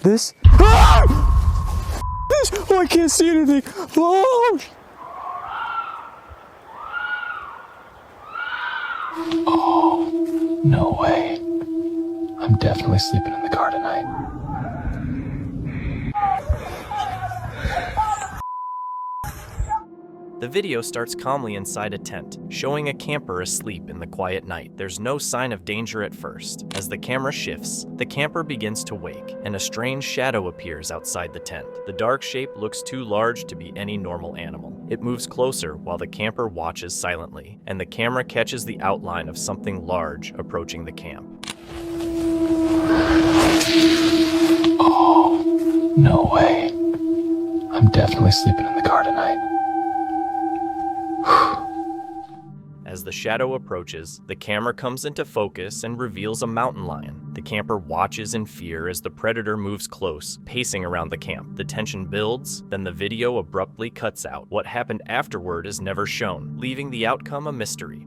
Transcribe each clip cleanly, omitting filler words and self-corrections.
This? Ah! Oh, I can't see anything. Oh! Oh, no way. I'm definitely sleeping in the car tonight. The video starts calmly inside a tent, showing a camper asleep in the quiet night. There's no sign of danger at first. As the camera shifts, the camper begins to wake, and a strange shadow appears outside the tent. The dark shape looks too large to be any normal animal. It moves closer while the camper watches silently, and the camera catches the outline of something large approaching the camp. Oh, no way. I'm definitely sleeping in the car tonight. As the shadow approaches, the camera comes into focus and reveals a mountain lion. The camper watches in fear as the predator moves close, pacing around the camp. The tension builds, then the video abruptly cuts out. What happened afterward is never shown, leaving the outcome a mystery.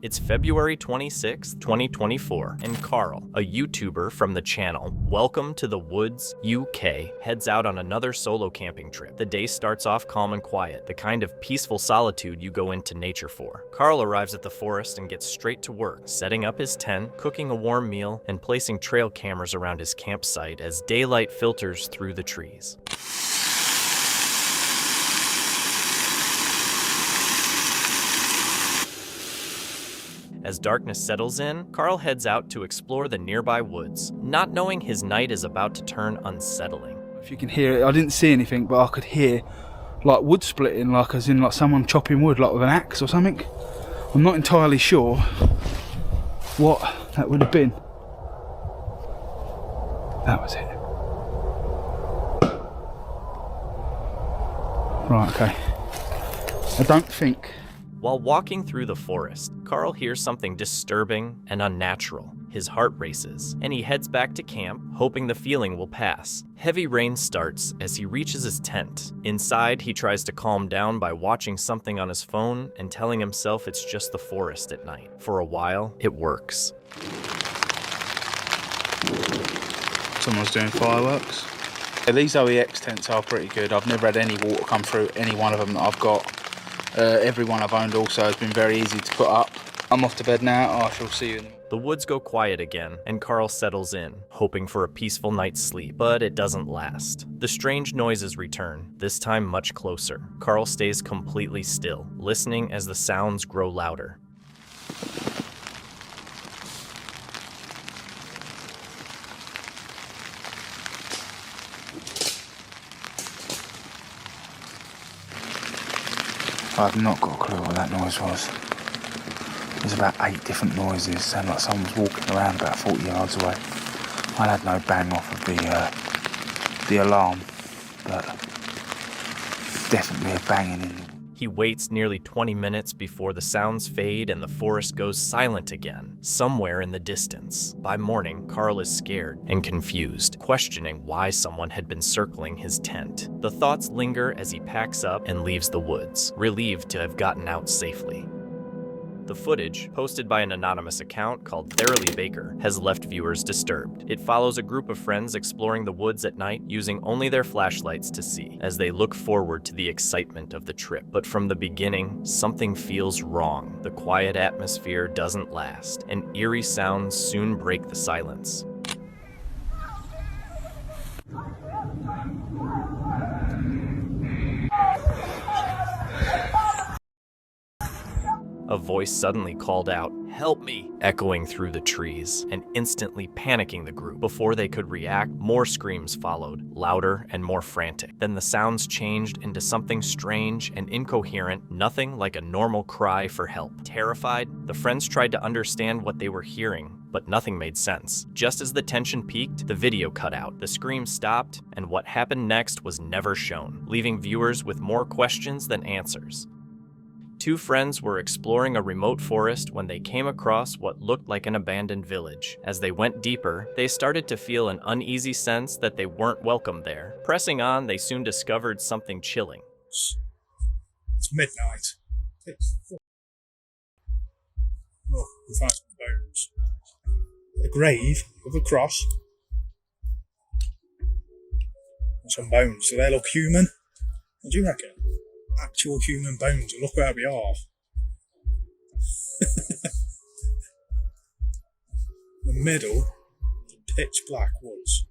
It's February 26, 2024, and Carl, a YouTuber from the channel Welcome to the Woods, UK, heads out on another solo camping trip. The day starts off calm and quiet, the kind of peaceful solitude you go into nature for. Carl arrives at the forest and gets straight to work, setting up his tent, cooking a warm meal, and placing trail cameras around his campsite as daylight filters through the trees. As darkness settles in, Carl heads out to explore the nearby woods, not knowing his night is about to turn unsettling. If you can hear it, I didn't see anything, but I could hear like wood splitting, like as in like someone chopping wood, like with an axe or something. I'm not entirely sure what that would have been. That was it. Right, okay. I don't think. While walking through the forest, Carl hears something disturbing and unnatural. His heart races, and he heads back to camp, hoping the feeling will pass. Heavy rain starts as he reaches his tent. Inside, he tries to calm down by watching something on his phone and telling himself it's just the forest at night. For a while, it works. Someone's doing fireworks. Yeah, these OEX tents are pretty good. I've never had any water come through any one of them that I've got. Every one I've owned also has been very easy to put up. I'm off to bed now. I shall see you in the morning. The woods go quiet again, and Carl settles in, hoping for a peaceful night's sleep, but it doesn't last. The strange noises return, this time much closer. Carl stays completely still, listening as the sounds grow louder. I've not got a clue what that noise was. There's about 8 different noises, sound like someone was walking around about 40 yards away. I had no bang off of the alarm, but definitely a banging in. He waits nearly 20 minutes before the sounds fade and the forest goes silent again, somewhere in the distance. By morning, Carl is scared and confused, questioning why someone had been circling his tent. The thoughts linger as he packs up and leaves the woods, relieved to have gotten out safely. The footage, posted by an anonymous account called therileybaker, has left viewers disturbed. It follows a group of friends exploring the woods at night using only their flashlights to see, as they look forward to the excitement of the trip. But from the beginning, something feels wrong. The quiet atmosphere doesn't last, and eerie sounds soon break the silence. A voice suddenly called out, "Help me!" echoing through the trees, and instantly panicking the group. Before they could react, more screams followed, louder and more frantic. Then the sounds changed into something strange and incoherent, nothing like a normal cry for help. Terrified, the friends tried to understand what they were hearing, but nothing made sense. Just as the tension peaked, the video cut out. The screams stopped, and what happened next was never shown, leaving viewers with more questions than answers. Two friends were exploring a remote forest when they came across what looked like an abandoned village. As they went deeper, they started to feel an uneasy sense that they weren't welcome there. Pressing on, they soon discovered something chilling. It's midnight. Oh, we found some bones. A grave with a cross. Some bones. Do they look human? What do you reckon? Actual human bones. Look where we are. The middle, pitch black woods.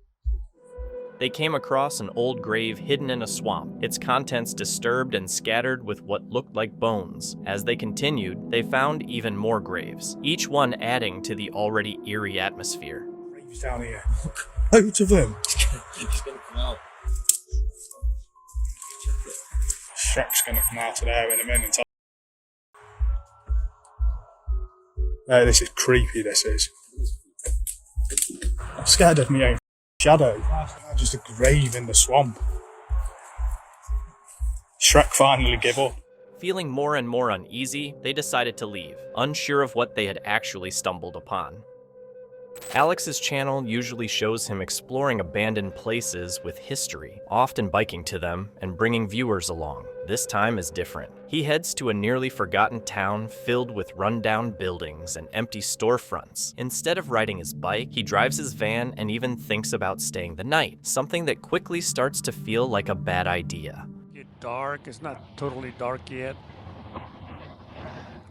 They came across an old grave hidden in a swamp, its contents disturbed and scattered with what looked like bones. As they continued, they found even more graves, each one adding to the already eerie atmosphere. Graves down here. Loads of them. He's gonna come out. Shrek's gonna come out of there in a minute. Oh, this is creepy, this is. I'm scared of my own shadow. Just a grave in the swamp. Shrek finally gave up. Feeling more and more uneasy, they decided to leave, unsure of what they had actually stumbled upon. Alex's channel usually shows him exploring abandoned places with history, often biking to them and bringing viewers along. This time is different. He heads to a nearly forgotten town filled with rundown buildings and empty storefronts. Instead of riding his bike, he drives his van and even thinks about staying the night, something that quickly starts to feel like a bad idea. It's dark, it's not totally dark yet.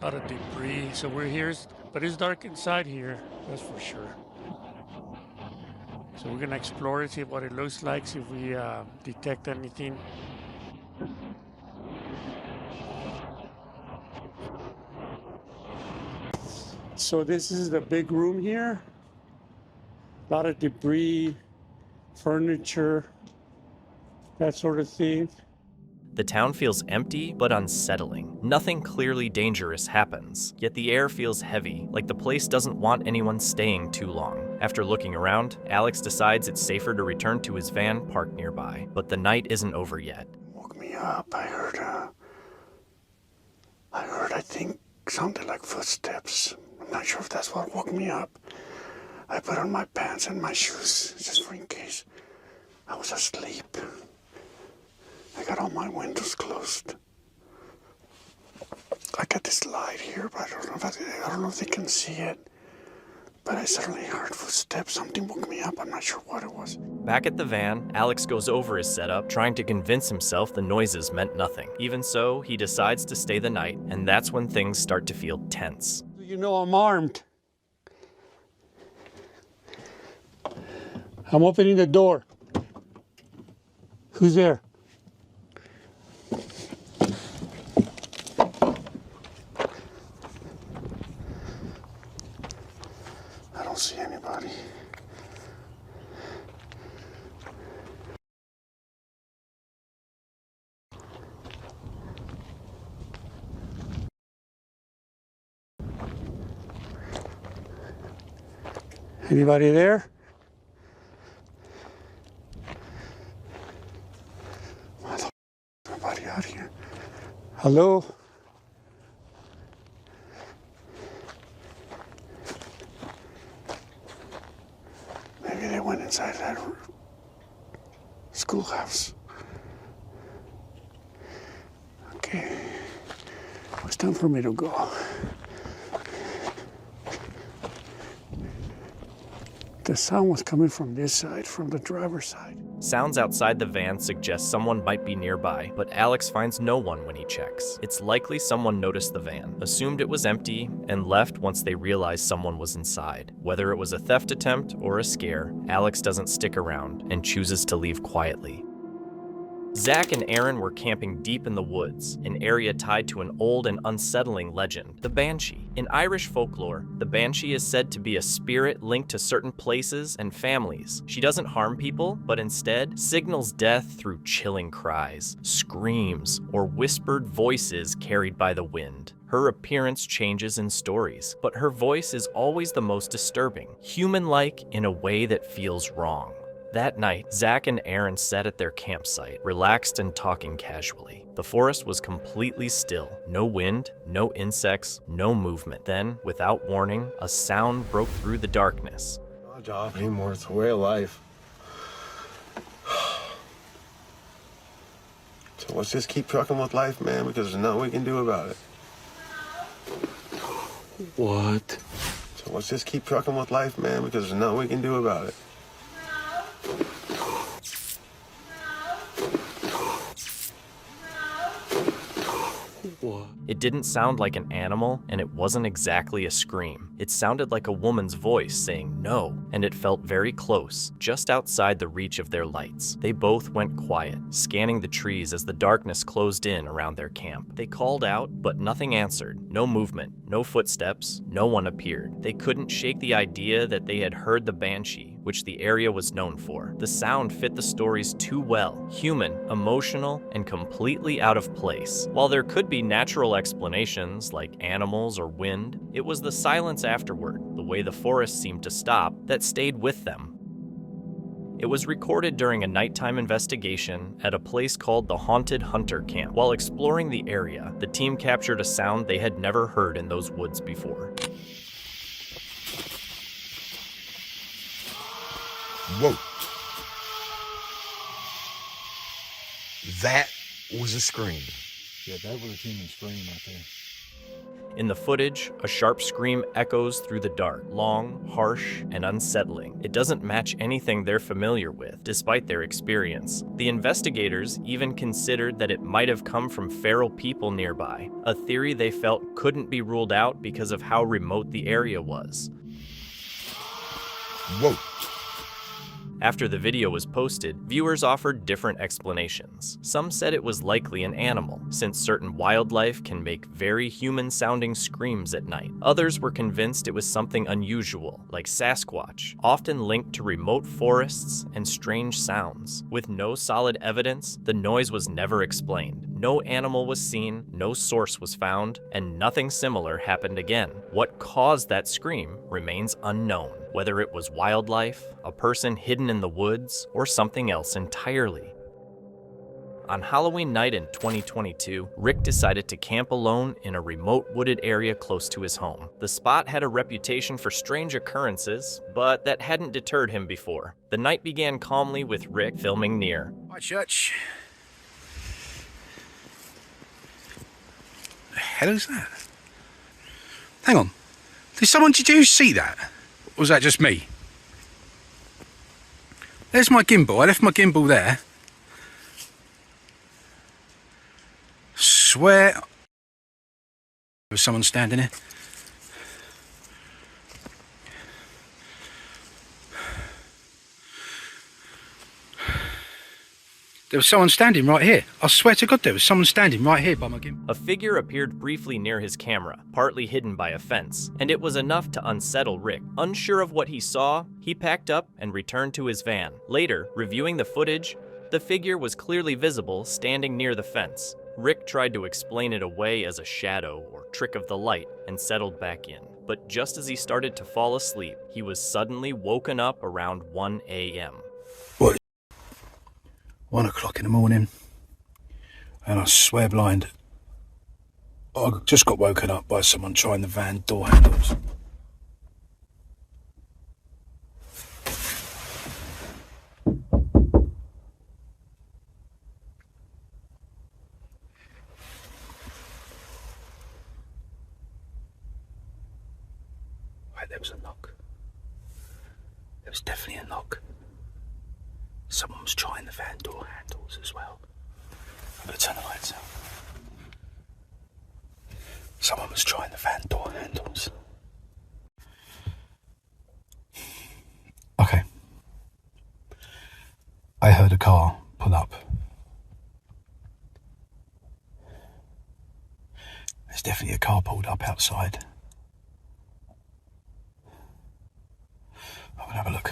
A lot of debris, so we're here, but it's dark inside here, that's for sure. So we're gonna explore it, see what it looks like, see if we detect anything. So this is the big room here. A lot of debris, furniture, that sort of thing. The town feels empty but unsettling. Nothing clearly dangerous happens, yet the air feels heavy, like the place doesn't want anyone staying too long. After looking around, Alex decides it's safer to return to his van parked nearby, but the night isn't over yet. Woke me up. I heard, I think, something like footsteps. I'm not sure if that's what woke me up. I put on my pants and my shoes, just for in case. I was asleep. I got all my windows closed. I got this light here, but I don't know if they can see it. But I suddenly heard footsteps. Something woke me up. I'm not sure what it was. Back at the van, Alex goes over his setup, trying to convince himself the noises meant nothing. Even so, he decides to stay the night, and that's when things start to feel tense. You know I'm armed. I'm opening the door. Who's there? I don't see anybody. Anybody there? Nobody out here. Hello? Maybe they went inside that schoolhouse. Okay. It's time for me to go. The sound was coming from this side, from the driver's side. Sounds outside the van suggest someone might be nearby, but Alex finds no one when he checks. It's likely someone noticed the van, assumed it was empty, and left once they realized someone was inside. Whether it was a theft attempt or a scare, Alex doesn't stick around and chooses to leave quietly. Zach and Aaron were camping deep in the woods, an area tied to an old and unsettling legend, the banshee. In Irish folklore, the banshee is said to be a spirit linked to certain places and families. She doesn't harm people, but instead signals death through chilling cries, screams, or whispered voices carried by the wind. Her appearance changes in stories, but her voice is always the most disturbing, human-like in a way that feels wrong. That night, Zach and Aaron sat at their campsite, relaxed and talking casually. The forest was completely still. No wind, no insects, no movement. Then, without warning, a sound broke through the darkness. No job anymore, it's a way of life. So let's just keep trucking with life, man, because there's nothing we can do about it. What? So let's just keep trucking with life, man, because there's nothing we can do about it. It didn't sound like an animal, and it wasn't exactly a scream. It sounded like a woman's voice saying no, and it felt very close, just outside the reach of their lights. They both went quiet, scanning the trees as the darkness closed in around their camp. They called out, but nothing answered. No movement, no footsteps, no one appeared. They couldn't shake the idea that they had heard the banshee, which the area was known for. The sound fit the stories too well, human, emotional, and completely out of place. While there could be natural explanations like animals or wind, it was the silence afterward, the way the forest seemed to stop, that stayed with them. It was recorded during a nighttime investigation at a place called the Haunted Hunter Camp. While exploring the area, the team captured a sound they had never heard in those woods before. Whoa. That was a scream. Yeah, that was a human scream right there. In the footage, a sharp scream echoes through the dark, long, harsh, and unsettling. It doesn't match anything they're familiar with, despite their experience. The investigators even considered that it might have come from feral people nearby, a theory they felt couldn't be ruled out because of how remote the area was. Whoa. After the video was posted, viewers offered different explanations. Some said it was likely an animal, since certain wildlife can make very human-sounding screams at night. Others were convinced it was something unusual, like Sasquatch, often linked to remote forests and strange sounds. With no solid evidence, the noise was never explained. No animal was seen, no source was found, and nothing similar happened again. What caused that scream remains unknown, whether it was wildlife, a person hidden in the woods, or something else entirely. On Halloween night in 2022, Rick decided to camp alone in a remote wooded area close to his home. The spot had a reputation for strange occurrences, but that hadn't deterred him before. The night began calmly with Rick filming near. Hi, church. The hell is that? Hang on. Did you see that? Or was that just me? There's my gimbal. I left my gimbal there. Swear there was someone standing there. There was someone standing right here. I swear to God, there was someone standing right here by my gimbal. A figure appeared briefly near his camera, partly hidden by a fence, and it was enough to unsettle Rick. Unsure of what he saw, he packed up and returned to his van. Later, reviewing the footage, the figure was clearly visible standing near the fence. Rick tried to explain it away as a shadow or trick of the light and settled back in. But just as he started to fall asleep, he was suddenly woken up around 1 a.m. 1 o'clock in the morning, and I swear blind, I just got woken up by someone trying the van door handles. Right, there was a knock. There was definitely a knock. Someone was trying the van door handles as well. I'm going to turn the lights out. Someone was trying the van door handles. Okay. I heard a car pull up. There's definitely a car pulled up outside. I'm going to have a look.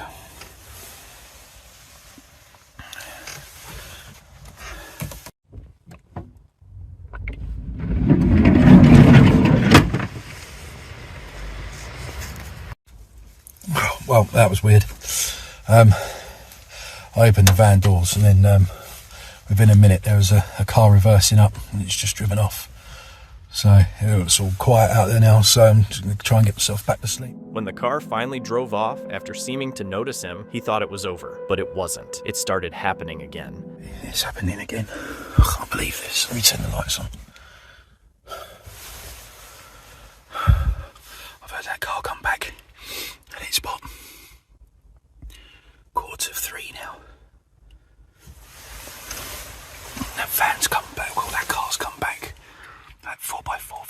Well, that was weird. I opened the van doors and then within a minute there was a car reversing up and it's just driven off. So it's all quiet out there now, so I'm just going to try and get myself back to sleep. When the car finally drove off, after seeming to notice him, he thought it was over, but it wasn't. It started happening again. It's happening again. I can't believe this. Let me turn the lights on. I've heard that car come back at its spot. 2:45 now. That van's come back, well that car's come back. That 4x4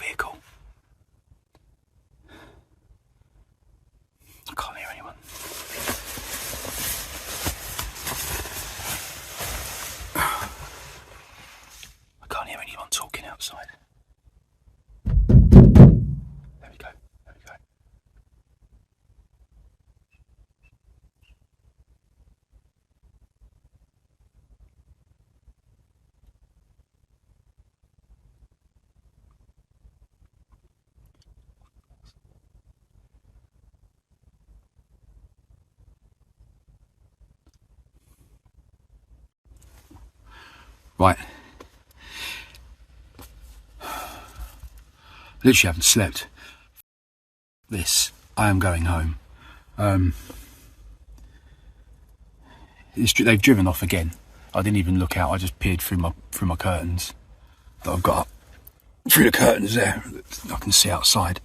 Right. Literally haven't slept. This. I am going home. They've driven off again. I didn't even look out. I just peered through my curtains that I've got up. Through the curtains there, I can see outside,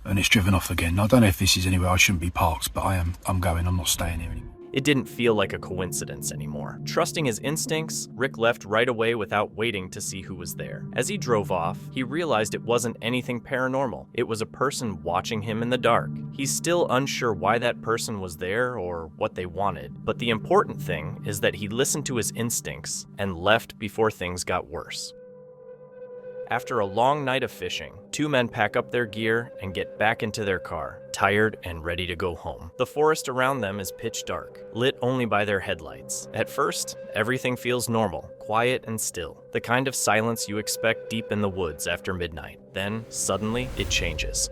and it's driven off again. I don't know if this is anywhere I shouldn't be parked, but I'm going. I'm not staying here anymore. It didn't feel like a coincidence anymore. Trusting his instincts, Rick left right away without waiting to see who was there. As he drove off, he realized it wasn't anything paranormal. It was a person watching him in the dark. He's still unsure why that person was there or what they wanted, but the important thing is that he listened to his instincts and left before things got worse. After a long night of fishing, two men pack up their gear and get back into their car, tired and ready to go home. The forest around them is pitch dark, lit only by their headlights. At first, everything feels normal, quiet and still, the kind of silence you expect deep in the woods after midnight. Then, suddenly, it changes.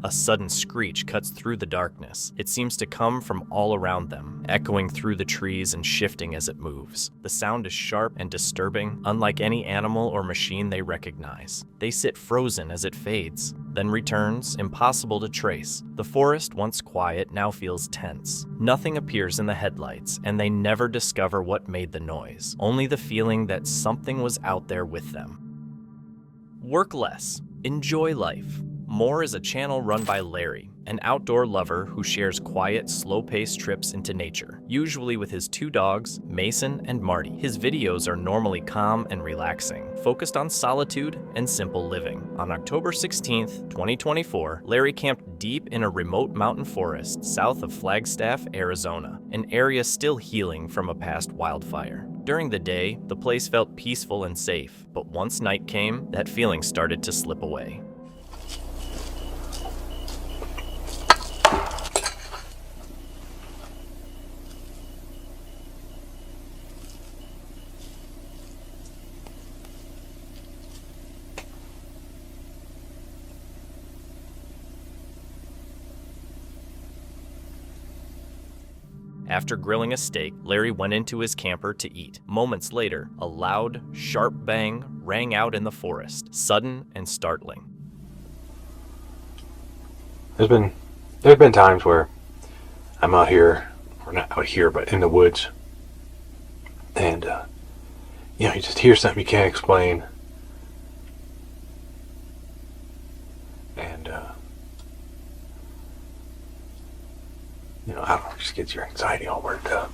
A sudden screech cuts through the darkness. It seems to come from all around them, echoing through the trees and shifting as it moves. The sound is sharp and disturbing, unlike any animal or machine they recognize. They sit frozen as it fades, then returns, impossible to trace. The forest, once quiet, now feels tense. Nothing appears in the headlights, and they never discover what made the noise, only the feeling that something was out there with them. Work less. Enjoy life. More is a channel run by Larry, an outdoor lover who shares quiet, slow-paced trips into nature, usually with his two dogs, Mason and Marty. His videos are normally calm and relaxing, focused on solitude and simple living. On October 16th, 2024, Larry camped deep in a remote mountain forest south of Flagstaff, Arizona, an area still healing from a past wildfire. During the day, the place felt peaceful and safe, but once night came, that feeling started to slip away. After grilling a steak, Larry went into his camper to eat. Moments later, a loud, sharp bang rang out in the forest, sudden and startling. There's been times where I'm out here, or not out here, but in the woods, and you just hear something you can't explain, and I don't know, it just gets your anxiety all worked up.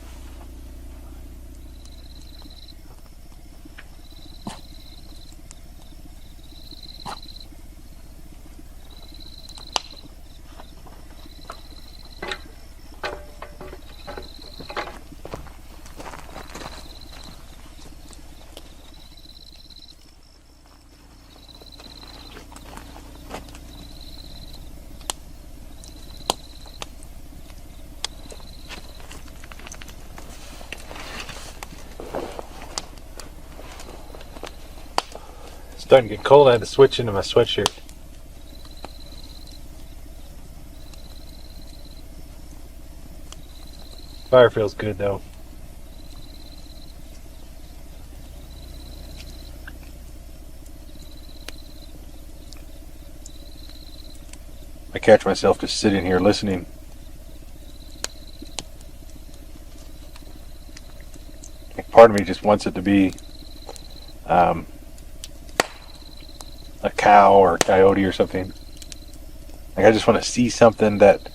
Starting to get cold. I had to switch into my sweatshirt. Fire feels good though. I catch myself just sitting here listening. Like part of me just wants it to be a cow or a coyote or something. Like I just want to see something that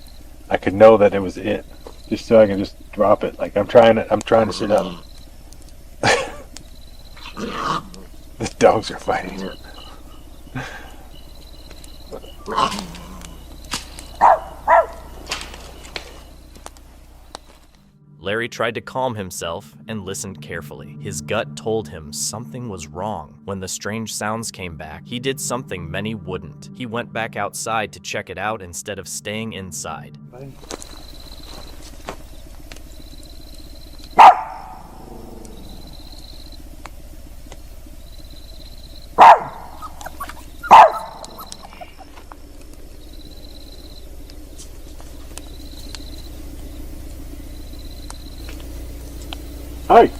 I could know that it was it, just so I can just drop it. Like I'm trying to sit up. The dogs are fighting. Larry tried to calm himself and listened carefully. His gut told him something was wrong. When the strange sounds came back, he did something many wouldn't. He went back outside to check it out instead of staying inside. Hey!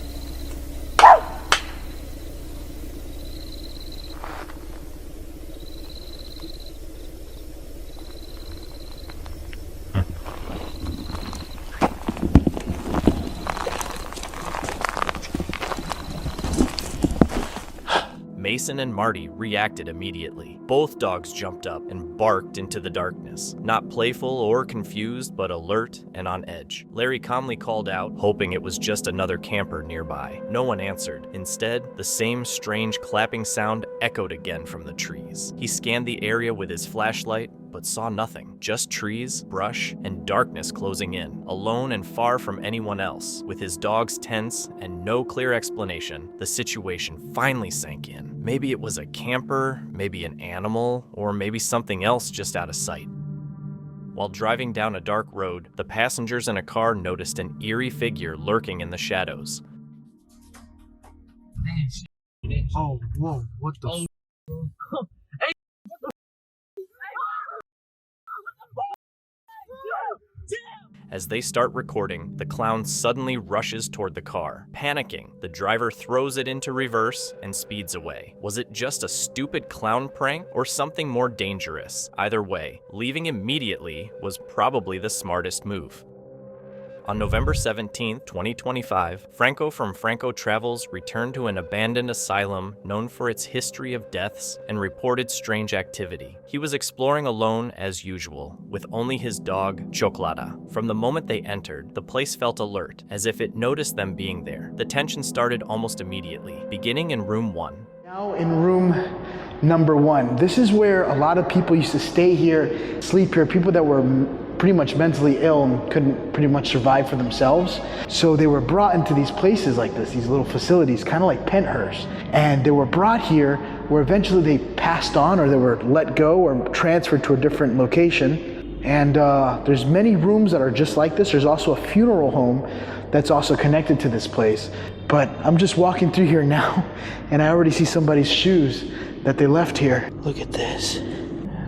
Mason and Marty reacted immediately. Both dogs jumped up and barked into the darkness, not playful or confused, but alert and on edge. Larry calmly called out, hoping it was just another camper nearby. No one answered. Instead, the same strange clapping sound echoed again from the trees. He scanned the area with his flashlight, but saw nothing. Just trees, brush, and darkness closing in, alone and far from anyone else. With his dogs tense and no clear explanation, the situation finally sank in. Maybe it was a camper, maybe an animal, or maybe something else just out of sight. While driving down a dark road, the passengers in a car noticed an eerie figure lurking in the shadows. Oh, whoa, what the As they start recording, the clown suddenly rushes toward the car. Panicking, the driver throws it into reverse and speeds away. Was it just a stupid clown prank or something more dangerous? Either way, leaving immediately was probably the smartest move. On November 17, 2025, Franco from Franco Travels returned to an abandoned asylum known for its history of deaths and reported strange activity. He was exploring alone as usual, with only his dog, Chocolata. From the moment they entered, the place felt alert, as if it noticed them being there. The tension started almost immediately, beginning in room 1. Now in room number 1. This is where a lot of people used to stay here, sleep here, people that were pretty much mentally ill and couldn't pretty much survive for themselves. So they were brought into these places like this, these little facilities, kind of like Penthurst. And they were brought here where eventually they passed on or they were let go or transferred to a different location. And there's many rooms that are just like this. There's also a funeral home that's also connected to this place. But I'm just walking through here now and I already see somebody's shoes that they left here. Look at this.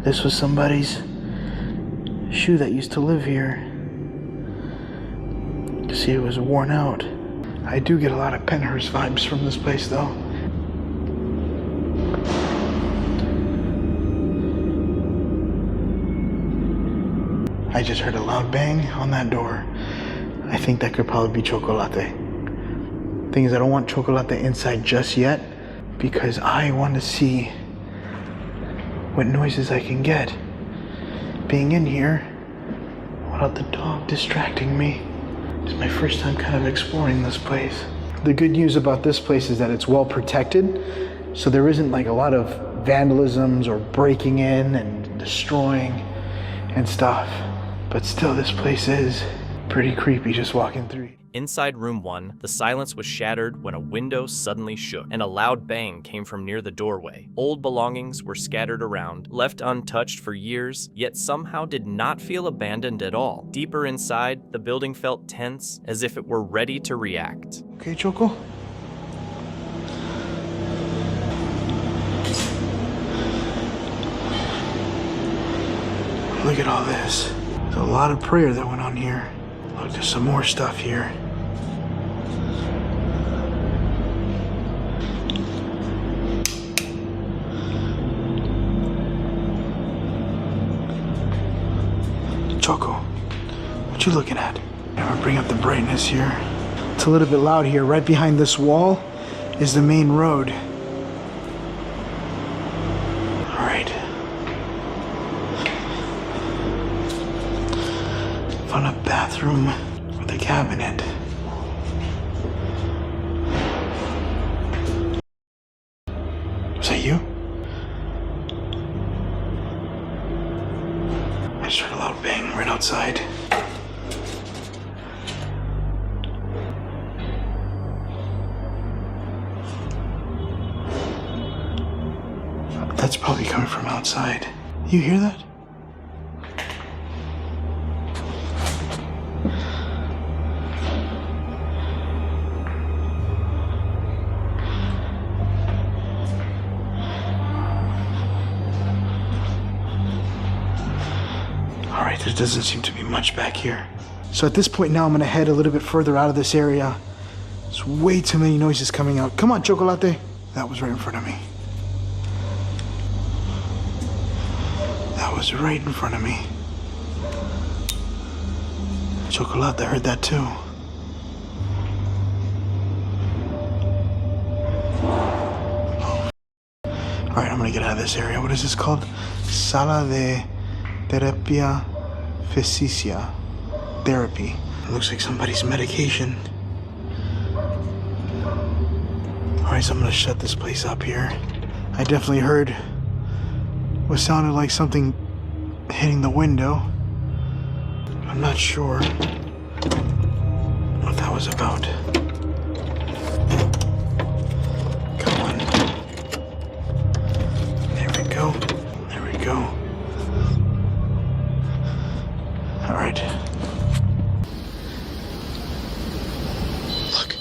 This was somebody's shoe that used to live here. You see it was worn out. I do get a lot of Penthurst vibes from this place though. I just heard a loud bang on that door. I think that could probably be Chocolate. Thing is, I don't want Chocolate inside just yet because I want to see what noises I can get. Being in here without the dog distracting me. It's my first time kind of exploring this place. The good news about this place is that it's well protected, so there isn't like a lot of vandalisms or breaking in and destroying and stuff. But still, this place is pretty creepy just walking through. Inside room 1, the silence was shattered when a window suddenly shook and a loud bang came from near the doorway. Old belongings were scattered around, left untouched for years, yet somehow did not feel abandoned at all. Deeper inside, the building felt tense, as if it were ready to react. Okay, Choco? Look at all this. There's a lot of prayer that went on here. Look, there's some more stuff here. Choco, what you looking at? I'm gonna bring up the brightness here. It's a little bit loud here. Right behind this wall is the main road. All right. Found a bathroom with a cabinet. Was that you? I just heard a loud bang right outside. That's probably coming from outside. You hear that? Alright, there doesn't seem to be much back here. So at this point now I'm gonna head a little bit further out of this area. There's way too many noises coming out. Come on, Chocolate. That was right in front of me. That was right in front of me. Chocolate heard that too. Alright, I'm gonna get out of this area. What is this called? Sala de terapia física. Therapy. It looks like somebody's medication. Alright, so I'm gonna shut this place up here. I definitely heard what sounded like something hitting the window. I'm not sure what that was about. Come on. There we go. There we go. Alright. Look.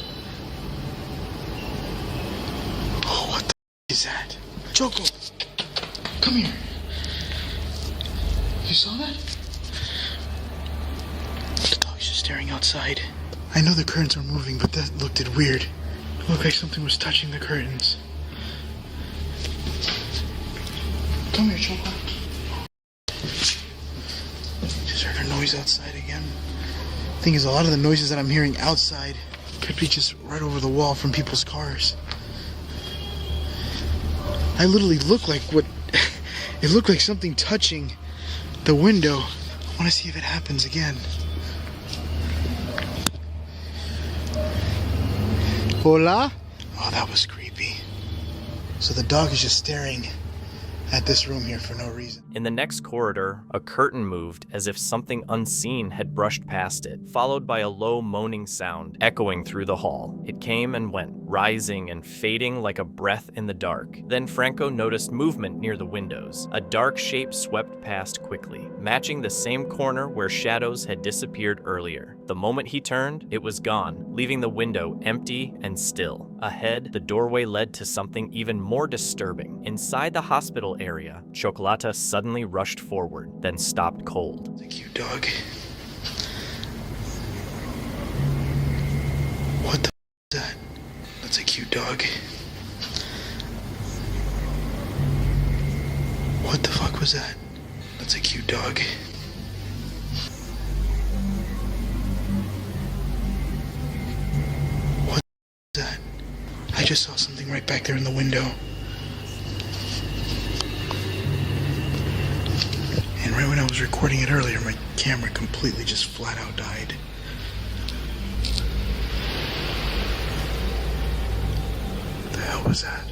Oh, what the is that? Choco! Come here. You saw that? The dog's just staring outside. I know the curtains are moving, but that looked weird. It looked like something was touching the curtains. Come here, Choco. Just heard a noise outside again. Thing is, a lot of the noises that I'm hearing outside could be just right over the wall from people's cars. I literally look like what... It looked like something touching the window. I want to see if it happens again. Hola? Oh, that was creepy. So the dog is just staring at this room here for no reason. In the next corridor, a curtain moved as if something unseen had brushed past it, followed by a low moaning sound echoing through the hall. It came and went, rising and fading like a breath in the dark. Then Franco noticed movement near the windows. A dark shape swept past quickly, matching the same corner where shadows had disappeared earlier. The moment he turned, it was gone, leaving the window empty and still. Ahead, the doorway led to something even more disturbing. Inside the hospital area, Chocolata suddenly rushed forward, then stopped cold. It's a cute dog. What the is that? That's a cute dog. What the fuck was that? That's a cute dog. What the is that? I just saw something right back there in the window. And right when I was recording it earlier, my camera completely just flat out died. What the hell was that?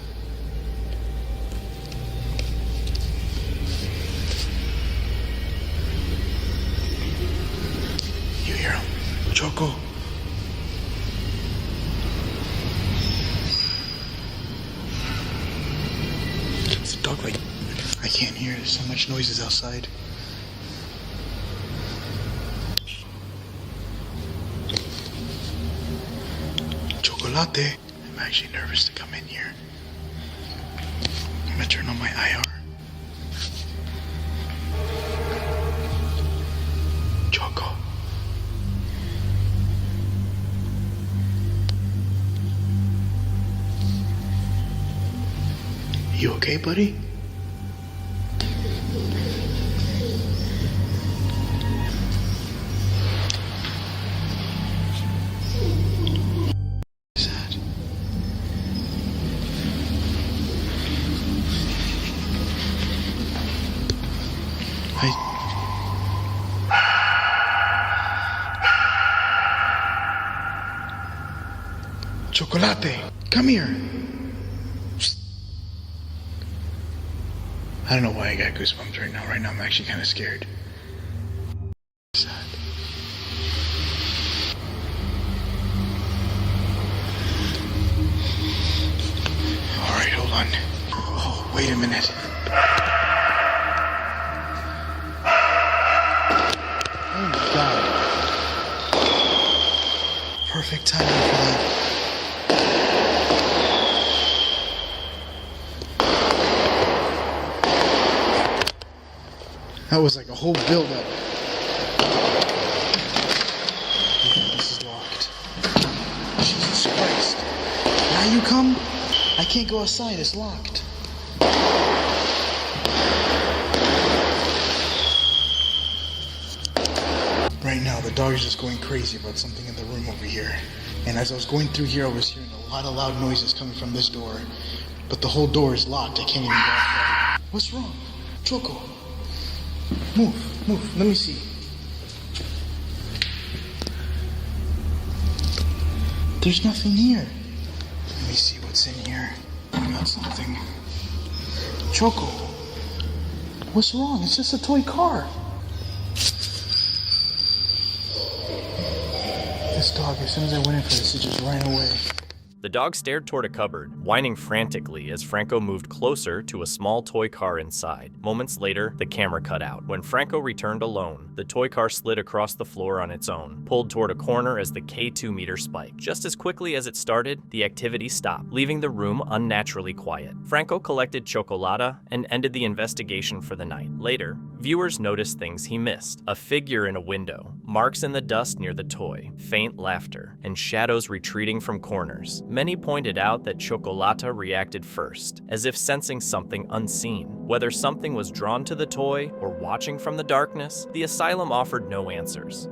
You hear him? Choco. It's a dog like... I can't hear. There's so much noises outside. Chocolate. I'm actually nervous to come in here. I'm gonna turn on my IR. Choco. You okay, buddy? Chocolate, come here. I don't know why I got goosebumps right now. Right now I'm actually kind of scared. Sad. Alright, hold on. Oh, wait a minute. Perfect timing for that. That was like a whole build-up. Yeah, this is locked. Jesus Christ. Now you come? I can't go outside, it's locked. Right now, the dog is just going crazy about something in the room over here. And as I was going through here, I was hearing a lot of loud noises coming from this door. But the whole door is locked, I can't even go outside. What's wrong? Choco. Move, let me see. There's nothing here. Let me see what's in here. I got something. Choco, what's wrong? It's just a toy car. This dog, as soon as I went in for this, it just ran away. The dog stared toward a cupboard, whining frantically as Franco moved closer to a small toy car inside. Moments later, the camera cut out. When Franco returned alone, the toy car slid across the floor on its own, pulled toward a corner as the K2 meter spiked. Just as quickly as it started, the activity stopped, leaving the room unnaturally quiet. Franco collected Chocolata and ended the investigation for the night. Later, viewers noticed things he missed. A figure in a window, marks in the dust near the toy, faint laughter, and shadows retreating from corners. Many pointed out that Chocolata reacted first, as if sensing something unseen. Whether something was drawn to the toy or watching from the darkness, the asylum offered no answers.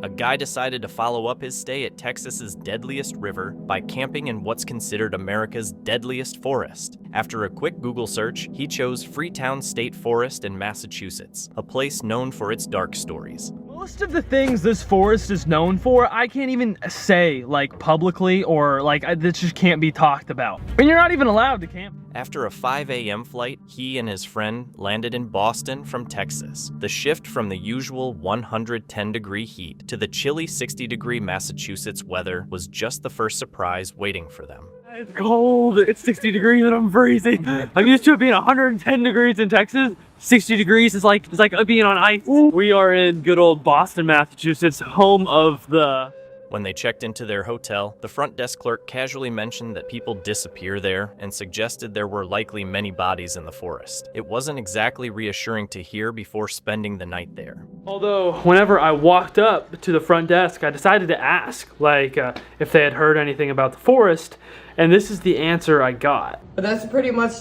A guy decided to follow up his stay at Texas's deadliest river by camping in what's considered America's deadliest forest. After a quick Google search, he chose Freetown State Forest in Massachusetts, a place known for its dark stories. Most of the things this forest is known for, I can't even say like publicly, or like this just can't be talked about. And you're not even allowed to camp. After a 5 a.m. flight, he and his friend landed in Boston from Texas. The shift from the usual 110-degree heat to the chilly 60-degree Massachusetts weather was just the first surprise waiting for them. It's cold, it's 60 degrees and I'm freezing. I'm used to it being 110 degrees in Texas. 60 degrees is like being on ice. We are in good old Boston, Massachusetts, home of the... When they checked into their hotel, the front desk clerk casually mentioned that people disappear there and suggested there were likely many bodies in the forest. It wasn't exactly reassuring to hear before spending the night there. Although, whenever I walked up to the front desk, I decided to ask, if they had heard anything about the forest, and this is the answer I got. But that's pretty much,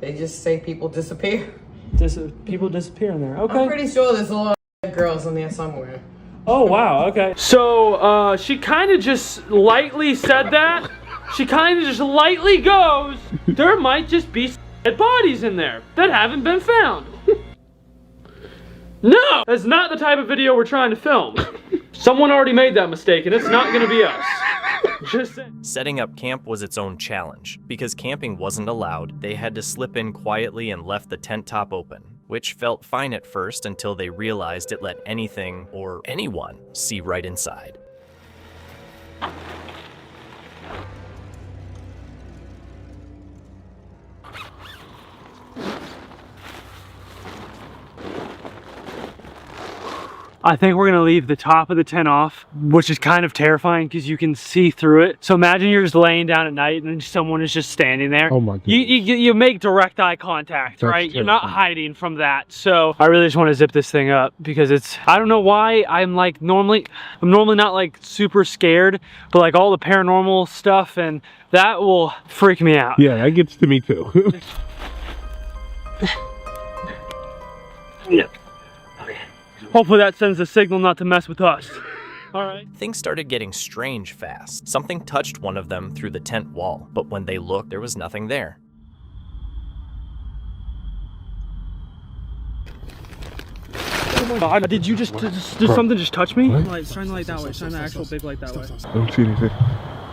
they just say people disappear. People disappear in there, okay. I'm pretty sure there's a lot of girls in there somewhere. Oh, wow, okay. So, she kind of just lightly said that. She kind of just lightly goes, there might just be dead bodies in there that haven't been found. No! That's not the type of video we're trying to film. Someone already made that mistake, and it's not gonna be us. Just saying. Setting up camp was its own challenge. Because camping wasn't allowed, they had to slip in quietly and left the tent top open, which felt fine at first until they realized it let anything or anyone see right inside. I think we're gonna leave the top of the tent off, which is kind of terrifying because you can see through it. So imagine you're just laying down at night and then someone is just standing there. Oh my God. You make direct eye contact, That's right? You're not terrifying. hiding from that. So I really just want to zip this thing up because I don't know why I'm normally not like super scared, but like all the paranormal stuff and that will freak me out. Yeah, that gets to me too. Yeah. Hopefully that sends a signal not to mess with us. All right. Things started getting strange fast. Something touched one of them through the tent wall, but when they looked, there was nothing there. Oh my God, did something just touch me? It's shining the light that way, shine the actual big light that way. I don't see anything.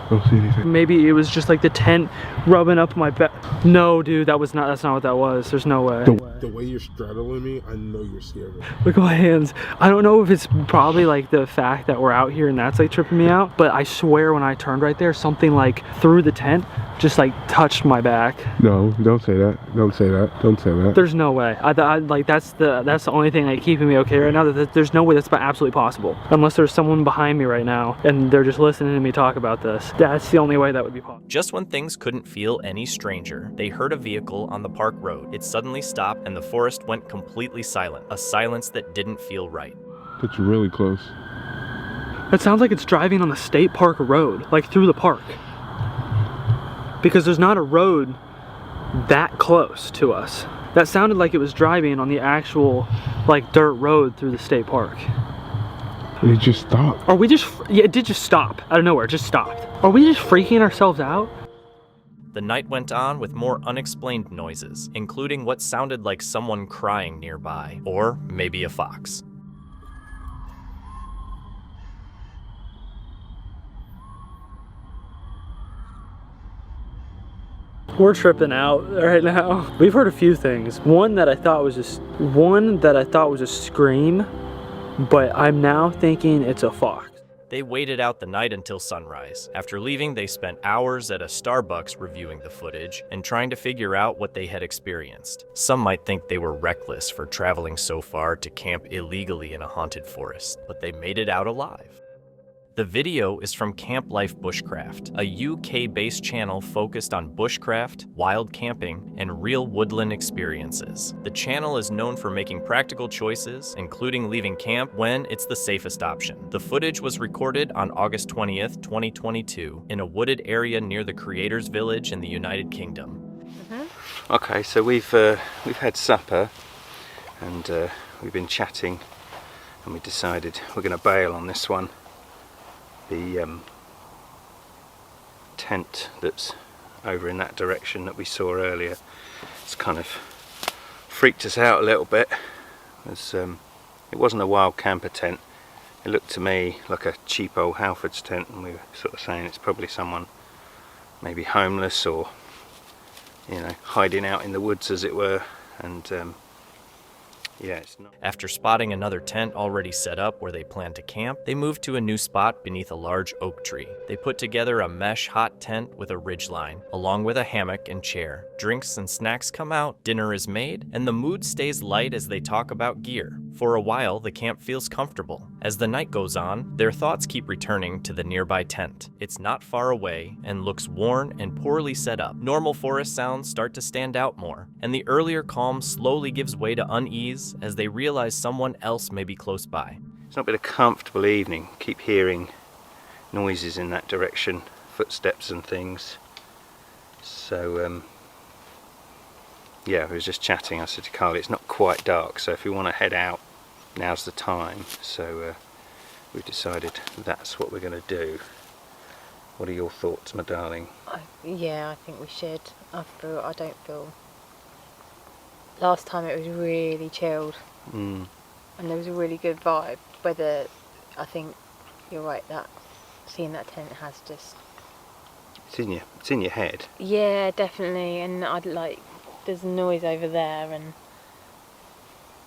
Don't see anything. Maybe it was just like the tent rubbing up my back. No, dude, that's not what that was. There's no way. The way you're straddling me, I know you're scared of me. Look at my hands. I don't know if it's probably like the fact that we're out here and that's like tripping me out, but I swear when I turned right there, something like through the tent just like touched my back. No, don't say that. Don't say that. Don't say that. There's no way. I like that's the only thing like keeping me okay right now. There's no way that's absolutely possible. Unless there's someone behind me right now and they're just listening to me talk about this. That's the only way that would be possible. Just when things couldn't feel any stranger, they heard a vehicle on the park road. It suddenly stopped and the forest went completely silent. A silence that didn't feel right. That's really close. It sounds like it's driving on the state park road, like through the park. Because there's not a road that close to us. That sounded like it was driving on the actual like dirt road through the state park. It just stopped. Are we just, yeah, it did just stop out of nowhere, it just stopped. Are we just freaking ourselves out? The night went on with more unexplained noises, including what sounded like someone crying nearby, or maybe a fox. We're tripping out right now. We've heard a few things. One that I thought was a scream, but I'm now thinking it's a fox. They waited out the night until sunrise. After leaving, they spent hours at a Starbucks reviewing the footage and trying to figure out what they had experienced. Some might think they were reckless for traveling so far to camp illegally in a haunted forest, but they made it out alive. The video is from Camp Life Bushcraft, a UK-based channel focused on bushcraft, wild camping, and real woodland experiences. The channel is known for making practical choices, including leaving camp when it's the safest option. The footage was recorded on August 20th, 2022, in a wooded area near the Creators Village in the United Kingdom. Okay, so we've had supper, and we've been chatting, and we decided we're going to bail on this one. The tent that's over in that direction that we saw earlier, it's kind of freaked us out a little bit. It wasn't a wild camper tent. It looked to me like a cheap old Halfords tent, and we were sort of saying it's probably someone maybe homeless or, you know, hiding out in the woods as it were. And yeah, it's not. After spotting another tent already set up where they planned to camp, they moved to a new spot beneath a large oak tree. They put together a mesh hot tent with a ridgeline, along with a hammock and chair. Drinks and snacks come out, dinner is made, and the mood stays light as they talk about gear. For a while, the camp feels comfortable. As the night goes on, their thoughts keep returning to the nearby tent. It's not far away and looks worn and poorly set up. Normal forest sounds start to stand out more, and the earlier calm slowly gives way to unease as they realize someone else may be close by. It's not been a comfortable evening. Keep hearing noises in that direction, footsteps and things. So yeah, we was just chatting. I said to Carly, it's not quite dark, so if we want to head out, now's the time. So we've decided that's what we're going to do. What are your thoughts, my darling? Yeah, I think we should. I don't feel. Last time it was really chilled, and there was a really good vibe. Whether I think you're right that seeing that tent has just. It's in your head. Yeah, definitely, and I'd like. There's noise over there, and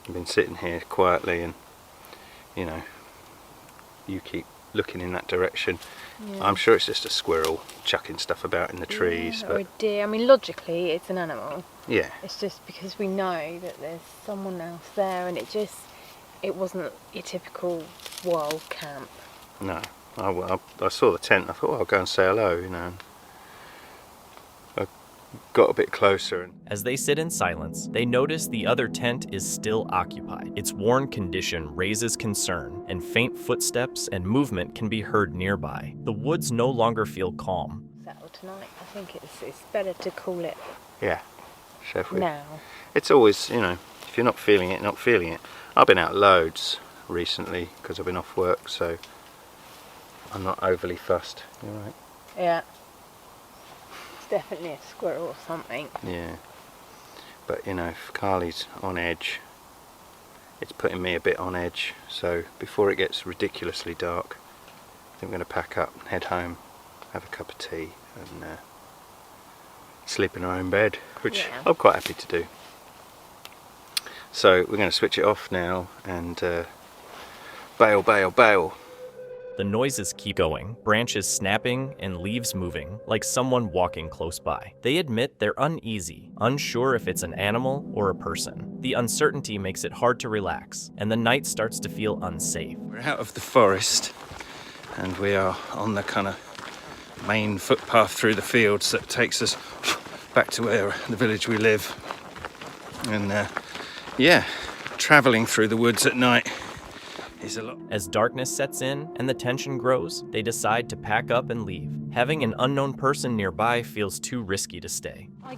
I've been sitting here quietly, and you know, you keep looking in that direction. Yeah. I'm sure it's just a squirrel chucking stuff about in the trees. Or a deer. I mean, logically, it's an animal. Yeah. It's just because we know that there's someone else there, and it wasn't your typical wild camp. No, I saw the tent. I thought, well, I'll go and say hello, you know. I got a bit closer. As they sit in silence, they notice the other tent is still occupied. Its worn condition raises concern, and faint footsteps and movement can be heard nearby. The woods no longer feel calm. Settle tonight. I think it's better to call it. Yeah, Sheffield. Now. It's always, you know, if you're not feeling it, not feeling it. I've been out loads recently because I've been off work, so I'm not overly fussed. You're right. Yeah. Definitely a squirrel or something. Yeah, but you know, if Carly's on edge, it's putting me a bit on edge. So before it gets ridiculously dark, I think I'm going to pack up and head home. have a cup of tea and sleep in our own bed, which Yeah. I'm quite happy to do. So we're going to switch it off now and bail. The noises keep going, branches snapping and leaves moving, like someone walking close by. They admit they're uneasy, unsure if it's an animal or a person. The uncertainty makes it hard to relax, and the night starts to feel unsafe. We're out of the forest and we are on the kind of main footpath through the fields that takes us back to where the village we live. And yeah, travelling through the woods at night is a lot. As darkness sets in and the tension grows, they decide to pack up and leave. Having an unknown person nearby feels too risky to stay. I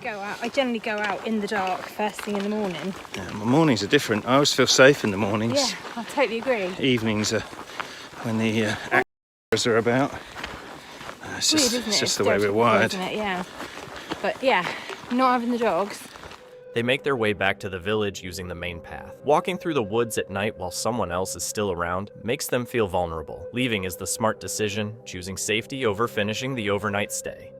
generally go out in the dark first thing in the morning. Yeah, my mornings are different. I always feel safe in the mornings. Yeah, I totally agree. Evenings are when the actors are about. It's Weird, just, isn't it's it? just the way we're wired. Isn't it? Yeah. But yeah, not having the dogs. They make their way back to the village using the main path. Walking through the woods at night while someone else is still around makes them feel vulnerable. Leaving is the smart decision, choosing safety over finishing the overnight stay.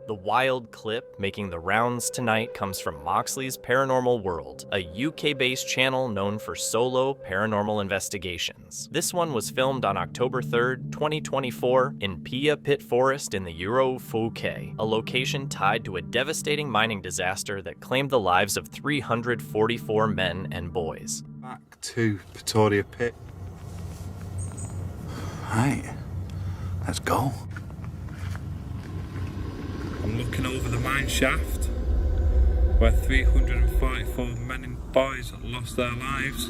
The wild clip making the rounds tonight comes from Moxley's Paranormal World, a UK-based channel known for solo paranormal investigations. This one was filmed on October 3rd, 2024 in Pia Pit Forest in the Euro Fouquet, a location tied to a devastating mining disaster that claimed the lives of 344 men and boys. Back to Pretoria Pit. Right, let's go. I'm looking over the mine shaft where 344 men and boys lost their lives.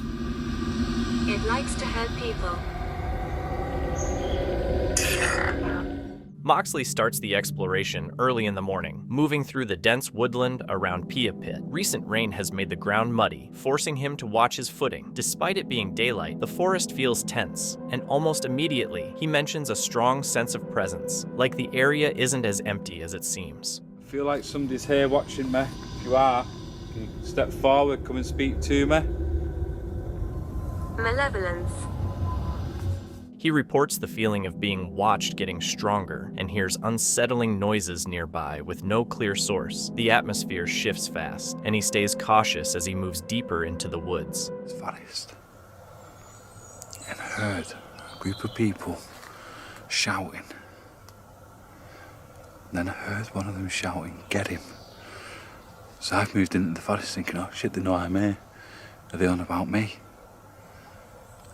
It likes to hurt people. Moxley starts the exploration early in the morning, moving through the dense woodland around Pia Pit. Recent rain has made the ground muddy, forcing him to watch his footing. Despite it being daylight, the forest feels tense, and almost immediately, he mentions a strong sense of presence, like the area isn't as empty as it seems. I feel like somebody's here watching me. If you are, can you step forward, come and speak to me? Malevolence. He reports the feeling of being watched getting stronger and hears unsettling noises nearby with no clear source. The atmosphere shifts fast, and he stays cautious as he moves deeper into the woods. It's forest. And I heard a group of people shouting. Then I heard one of them shouting, "Get him." So I've moved into the forest thinking, oh shit, they know I'm here. Are they on about me?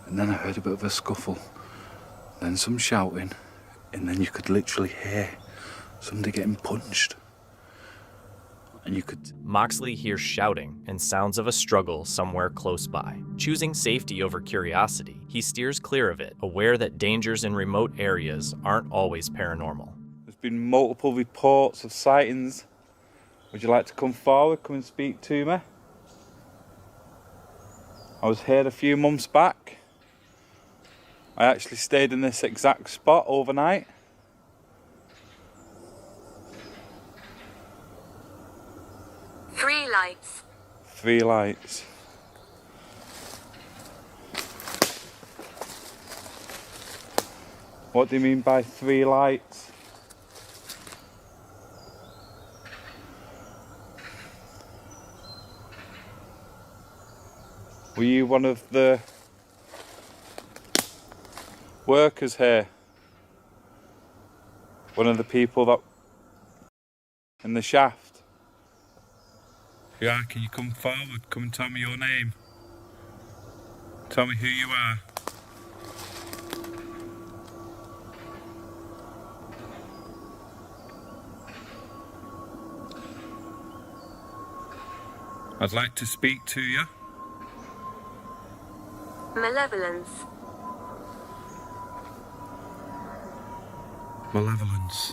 And then I heard a bit of a scuffle. Then some shouting, and then you could literally hear somebody getting punched. And you could... Moxley hears shouting and sounds of a struggle somewhere close by. Choosing safety over curiosity, he steers clear of it, aware that dangers in remote areas aren't always paranormal. There's been multiple reports of sightings. Would you like to come forward, come and speak to me? I was here a few months back. I actually stayed in this exact spot overnight. Three lights. 3 lights. What do you mean by 3 lights? Were you one of the workers here? One of the people that in the shaft? Yeah, can you come forward? Come and tell me your name. Tell me who you are. I'd like to speak to you. Malevolence. Malevolence.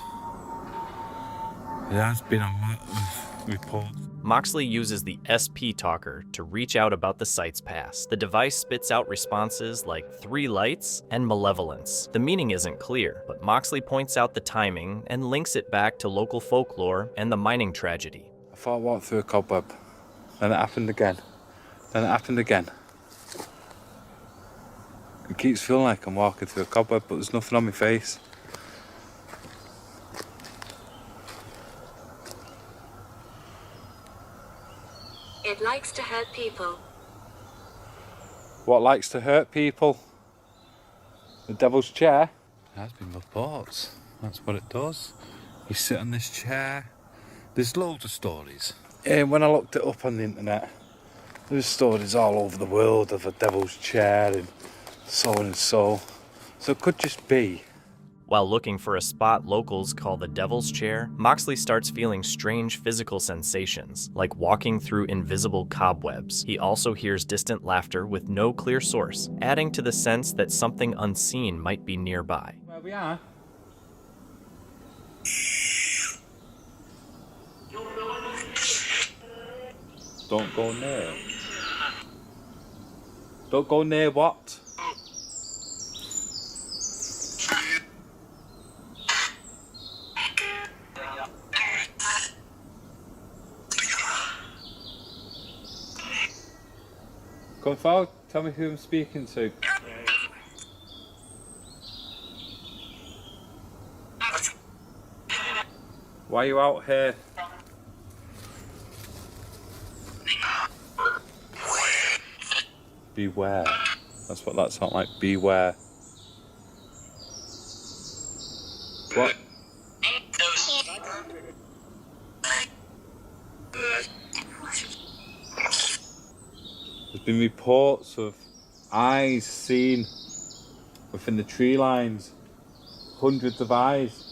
There has been a lot of reports. Moxley uses the SP talker to reach out about the site's past. The device spits out responses like 3 lights and malevolence. The meaning isn't clear, but Moxley points out the timing and links it back to local folklore and the mining tragedy. I thought I walked through a cobweb. Then it happened again. Then it happened again. It keeps feeling like I'm walking through a cobweb, but there's nothing on my face. hurt people? What likes to hurt people? The devil's chair? That's been reports. That's what it does. You sit on this chair. There's loads of stories. Yeah, when I looked it up on the internet, there's stories all over the world of a devil's chair and so and so. So it could just be. While looking for a spot locals call the Devil's Chair, Moxley starts feeling strange physical sensations, like walking through invisible cobwebs. He also hears distant laughter with no clear source, adding to the sense that something unseen might be nearby. Where we are? Don't go near. Don't go near what? Come forward, tell me who I'm speaking to. Why are you out here? Beware. That's what that sounds like. Beware. What? There's been reports of eyes seen within the tree lines. Hundreds of eyes.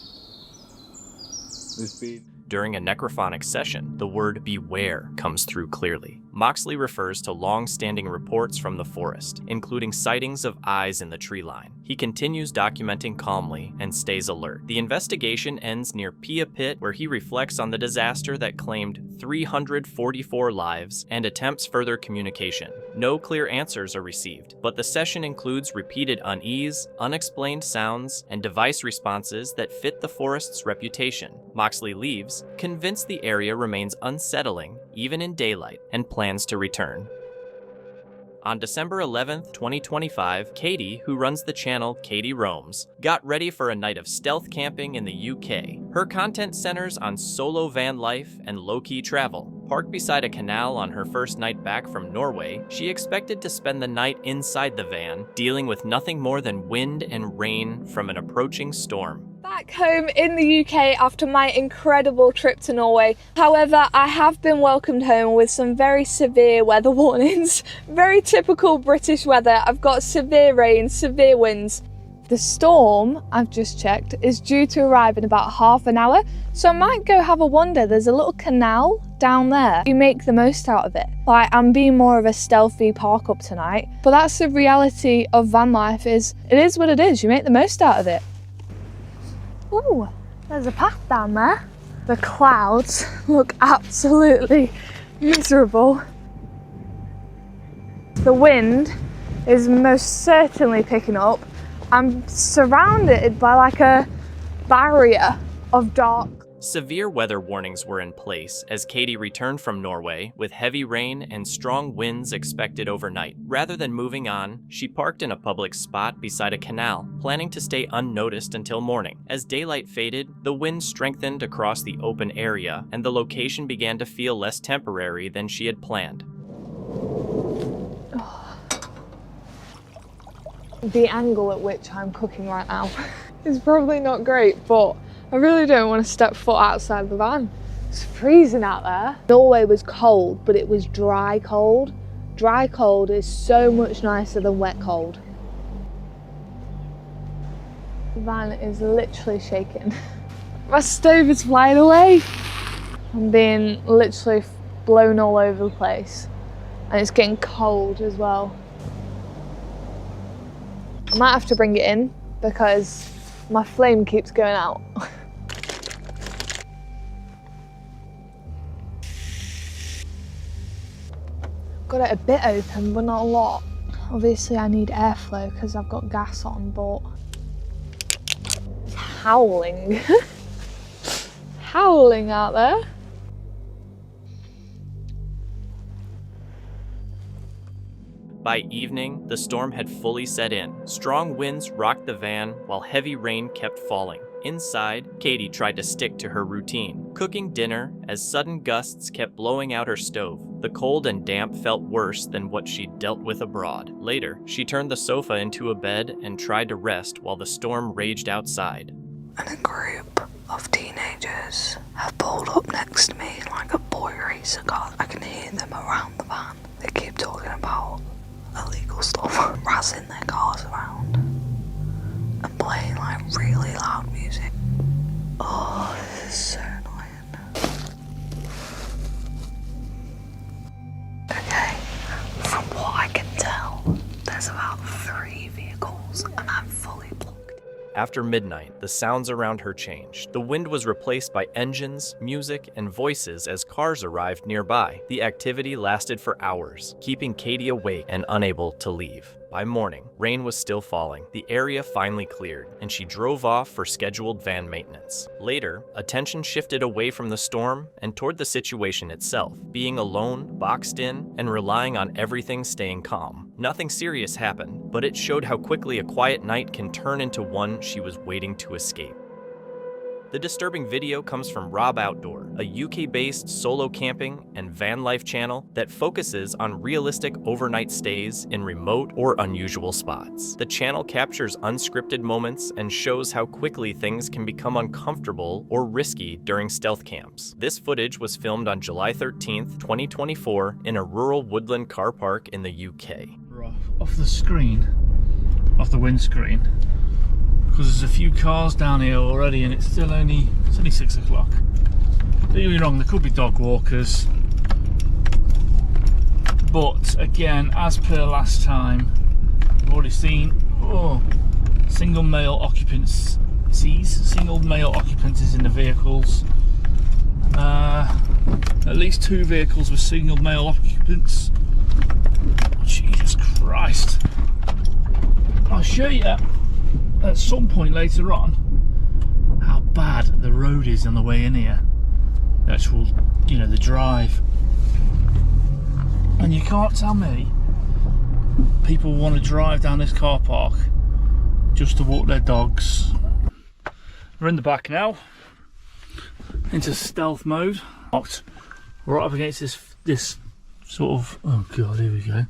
There's been... During a necrophonic session, the word beware comes through clearly. Moxley refers to long-standing reports from the forest, including sightings of eyes in the tree line. He continues documenting calmly and stays alert. The investigation ends near Pia Pit, where he reflects on the disaster that claimed 344 lives and attempts further communication. No clear answers are received, but the session includes repeated unease, unexplained sounds, and device responses that fit the forest's reputation. Moxley leaves, convinced the area remains unsettling, even in daylight, and plans to return. On December 11th, 2025, Katie, who runs the channel Katie Roams, got ready for a night of stealth camping in the UK. Her content centers on solo van life and low-key travel. Parked beside a canal on her first night back from Norway, she expected to spend the night inside the van, dealing with nothing more than wind and rain from an approaching storm. Back home in the UK after my incredible trip to Norway. However, I have been welcomed home with some very severe weather warnings. Very typical British weather. I've got severe rain, severe winds. The storm, I've just checked, is due to arrive in about half an hour, so I might go have a wander. There's a little canal down there. You make the most out of it. Like, I'm being more of a stealthy park up tonight, but that's the reality of van life. It is what it is. You make the most out of it. Ooh, there's a path down there. The clouds look absolutely miserable. The wind is most certainly picking up. I'm surrounded by like a barrier of dark. Severe weather warnings were in place as Katie returned from Norway with heavy rain and strong winds expected overnight. Rather than moving on, she parked in a public spot beside a canal, planning to stay unnoticed until morning. As daylight faded, the wind strengthened across the open area, and the location began to feel less temporary than she had planned. The angle at which I'm cooking right now is probably not great, but I really don't want to step foot outside the van. It's freezing out there. Norway was cold, but it was dry cold. Dry cold is so much nicer than wet cold. The van is literally shaking. My stove is flying away. I'm being literally blown all over the place. And it's getting cold as well. I might have to bring it in because my flame keeps going out. Got it a bit open, but not a lot. Obviously I need airflow because I've got gas on, but it's howling. Howling out there. By evening, the storm had fully set in. Strong winds rocked the van while heavy rain kept falling. Inside, Katie tried to stick to her routine, cooking dinner as sudden gusts kept blowing out her stove. The cold and damp felt worse than what she'd dealt with abroad. Later, she turned the sofa into a bed and tried to rest while the storm raged outside. And a group of teenagers have pulled up next to me like a boy racer car. I can hear them around the van. They keep talking about illegal stuff, razzing their cars around and playing like really loud music. Oh, this is so annoying. Okay, from what I can tell, there's about 3 vehicles and I'm fully blocked. After midnight, the sounds around her changed. The wind was replaced by engines, music, and voices as cars arrived nearby. The activity lasted for hours, keeping Katie awake and unable to leave. By morning, rain was still falling. The area finally cleared, and she drove off for scheduled van maintenance. Later, attention shifted away from the storm and toward the situation itself, being alone, boxed in, and relying on everything staying calm. Nothing serious happened, but it showed how quickly a quiet night can turn into one she was waiting to escape. The disturbing video comes from Rob Outdoor, a UK-based solo camping and van life channel that focuses on realistic overnight stays in remote or unusual spots. The channel captures unscripted moments and shows how quickly things can become uncomfortable or risky during stealth camps. This footage was filmed on July 13th, 2024 in a rural woodland car park in the UK. Off the screen, off the windscreen, because there's a few cars down here already and it's only 6 o'clock. Don't get me wrong, there could be dog walkers, but again, as per last time, we've already seen single male occupants in the vehicles. At least 2 vehicles with single male occupants. Jesus Christ. I'll show you at some point later on how bad the road is on the way in here. The actual, the drive. And you can't tell me people want to drive down this car park just to walk their dogs. We're in the back now, into stealth mode. We're right up against this sort of, oh god, here we go.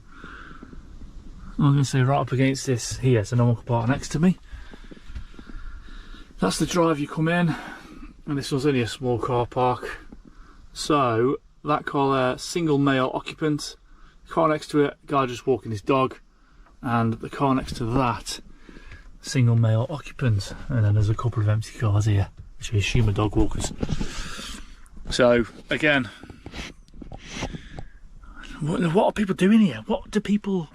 I'm going to say right up against this here, it's a normal car park next to me. That's the drive you come in, and this was only a small car park. So that car there, single male occupant, car next to it, guy just walking his dog, and the car next to that, single male occupant, and then there's a couple of empty cars here, which I assume are dog walkers. So again, what are people doing here? What do people...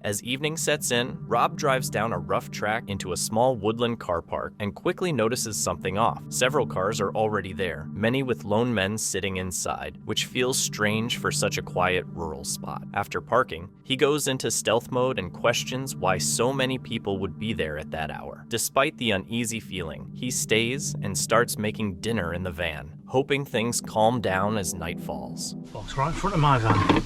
As evening sets in, Rob drives down a rough track into a small woodland car park and quickly notices something off. Several cars are already there, many with lone men sitting inside, which feels strange for such a quiet rural spot. After parking, he goes into stealth mode and questions why so many people would be there at that hour. Despite the uneasy feeling, he stays and starts making dinner in the van, hoping things calm down as night falls. Box right in front of my van.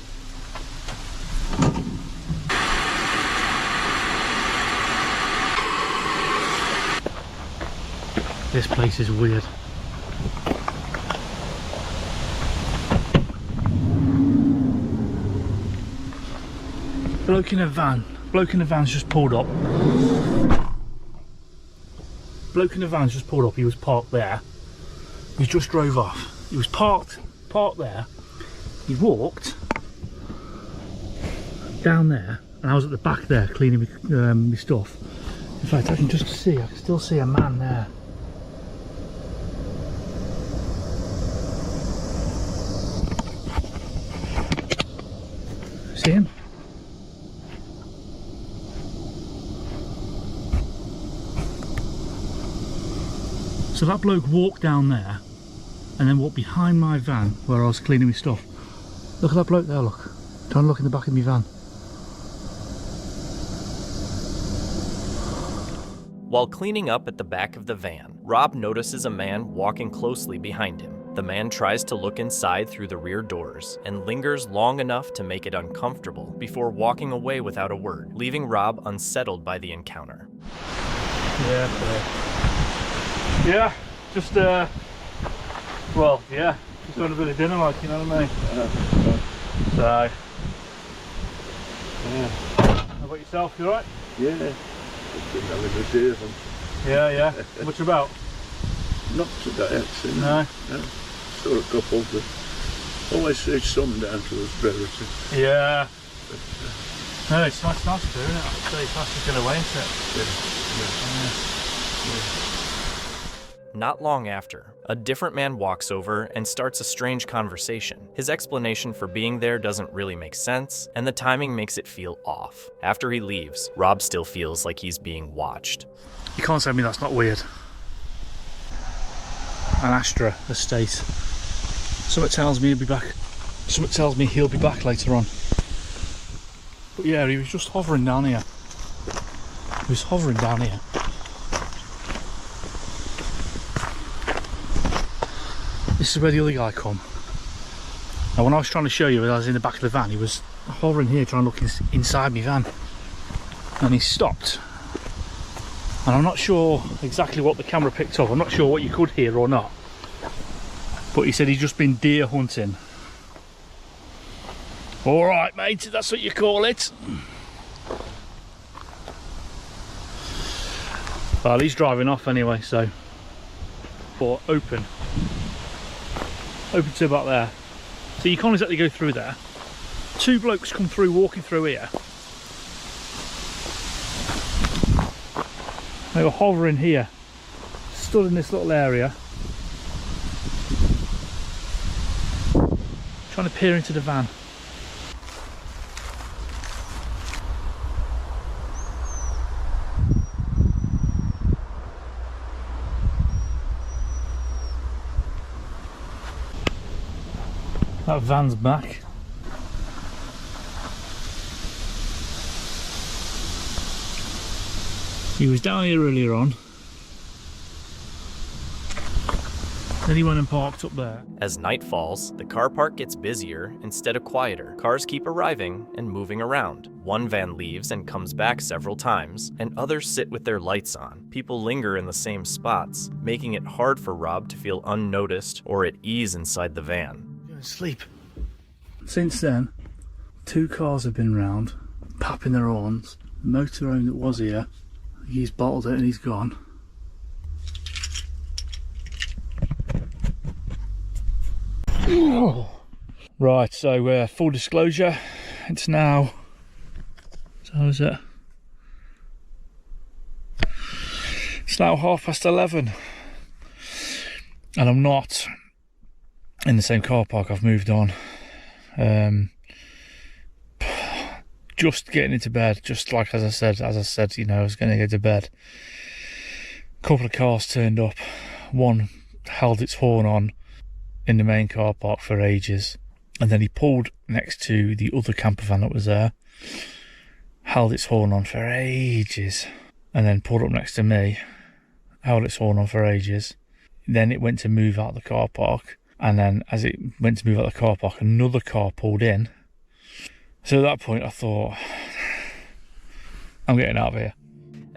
This place is weird. Bloke in a van's just pulled up. He was parked there. He just drove off. He was parked there. He walked down there, and I was at the back there cleaning my stuff. In fact, I can still see a man there. See him? So that bloke walked down there and then walked behind my van where I was cleaning my stuff. Look at that bloke there, look. Don't look in the back of my van. While cleaning up at the back of the van, Rob notices a man walking closely behind him. The man tries to look inside through the rear doors and lingers long enough to make it uncomfortable before walking away without a word, leaving Rob unsettled by the encounter. Just having a bit of dinner, like, you know what I mean? So, yeah. How about yourself? You alright? Yeah. I've been having a day of them. Yeah. Much about? Not today, actually. No. Saw a couple, but always see some down to us predator. Yeah. No, it's nice to do, isn't it? It's nice to get away, isn't it? Yeah. Not long after, a different man walks over and starts a strange conversation. His explanation for being there doesn't really make sense, and the timing makes it feel off. After he leaves, Rob still feels like he's being watched. You can't tell me that's not weird. An Astra estate. Something tells me he'll be back. Something tells me he'll be back later on. But yeah, he was just hovering down here. He was hovering down here. This is where the other guy come. Now when I was trying to show you, I was in the back of the van, he was hovering here trying to look inside my van. And he stopped. And I'm not sure exactly what the camera picked up. I'm not sure what you could hear or not. But he said he'd just been deer hunting. Alright mate, that's what you call it. Well, he's driving off anyway, so. But open to about there. So you can't exactly go through there. Two blokes come through, walking through here. They were hovering here, stood in this little area, trying to peer into the van. That van's back. He was down here earlier on. Then he went and parked up there. As night falls, the car park gets busier instead of quieter. Cars keep arriving and moving around. One van leaves and comes back several times, and others sit with their lights on. People linger in the same spots, making it hard for Rob to feel unnoticed or at ease inside the van. Sleep. Since then, 2 cars have been round, papping their horns. The motorhome that was here, he's bottled it and he's gone. Right, so full disclosure, it's now, so is it? It's now 11:30, and I'm not in the same car park. I've moved on. Just getting into bed, just like as I said, you know, I was going to go to bed. A couple of cars turned up. One held its horn on in the main car park for ages, and then he pulled next to the other camper van that was there, held its horn on for ages, and then pulled up next to me, held its horn on for ages. Then it went to move out of the car park, and then as it went to move out of the car park, another car pulled in. So at that point I thought, I'm getting out of here.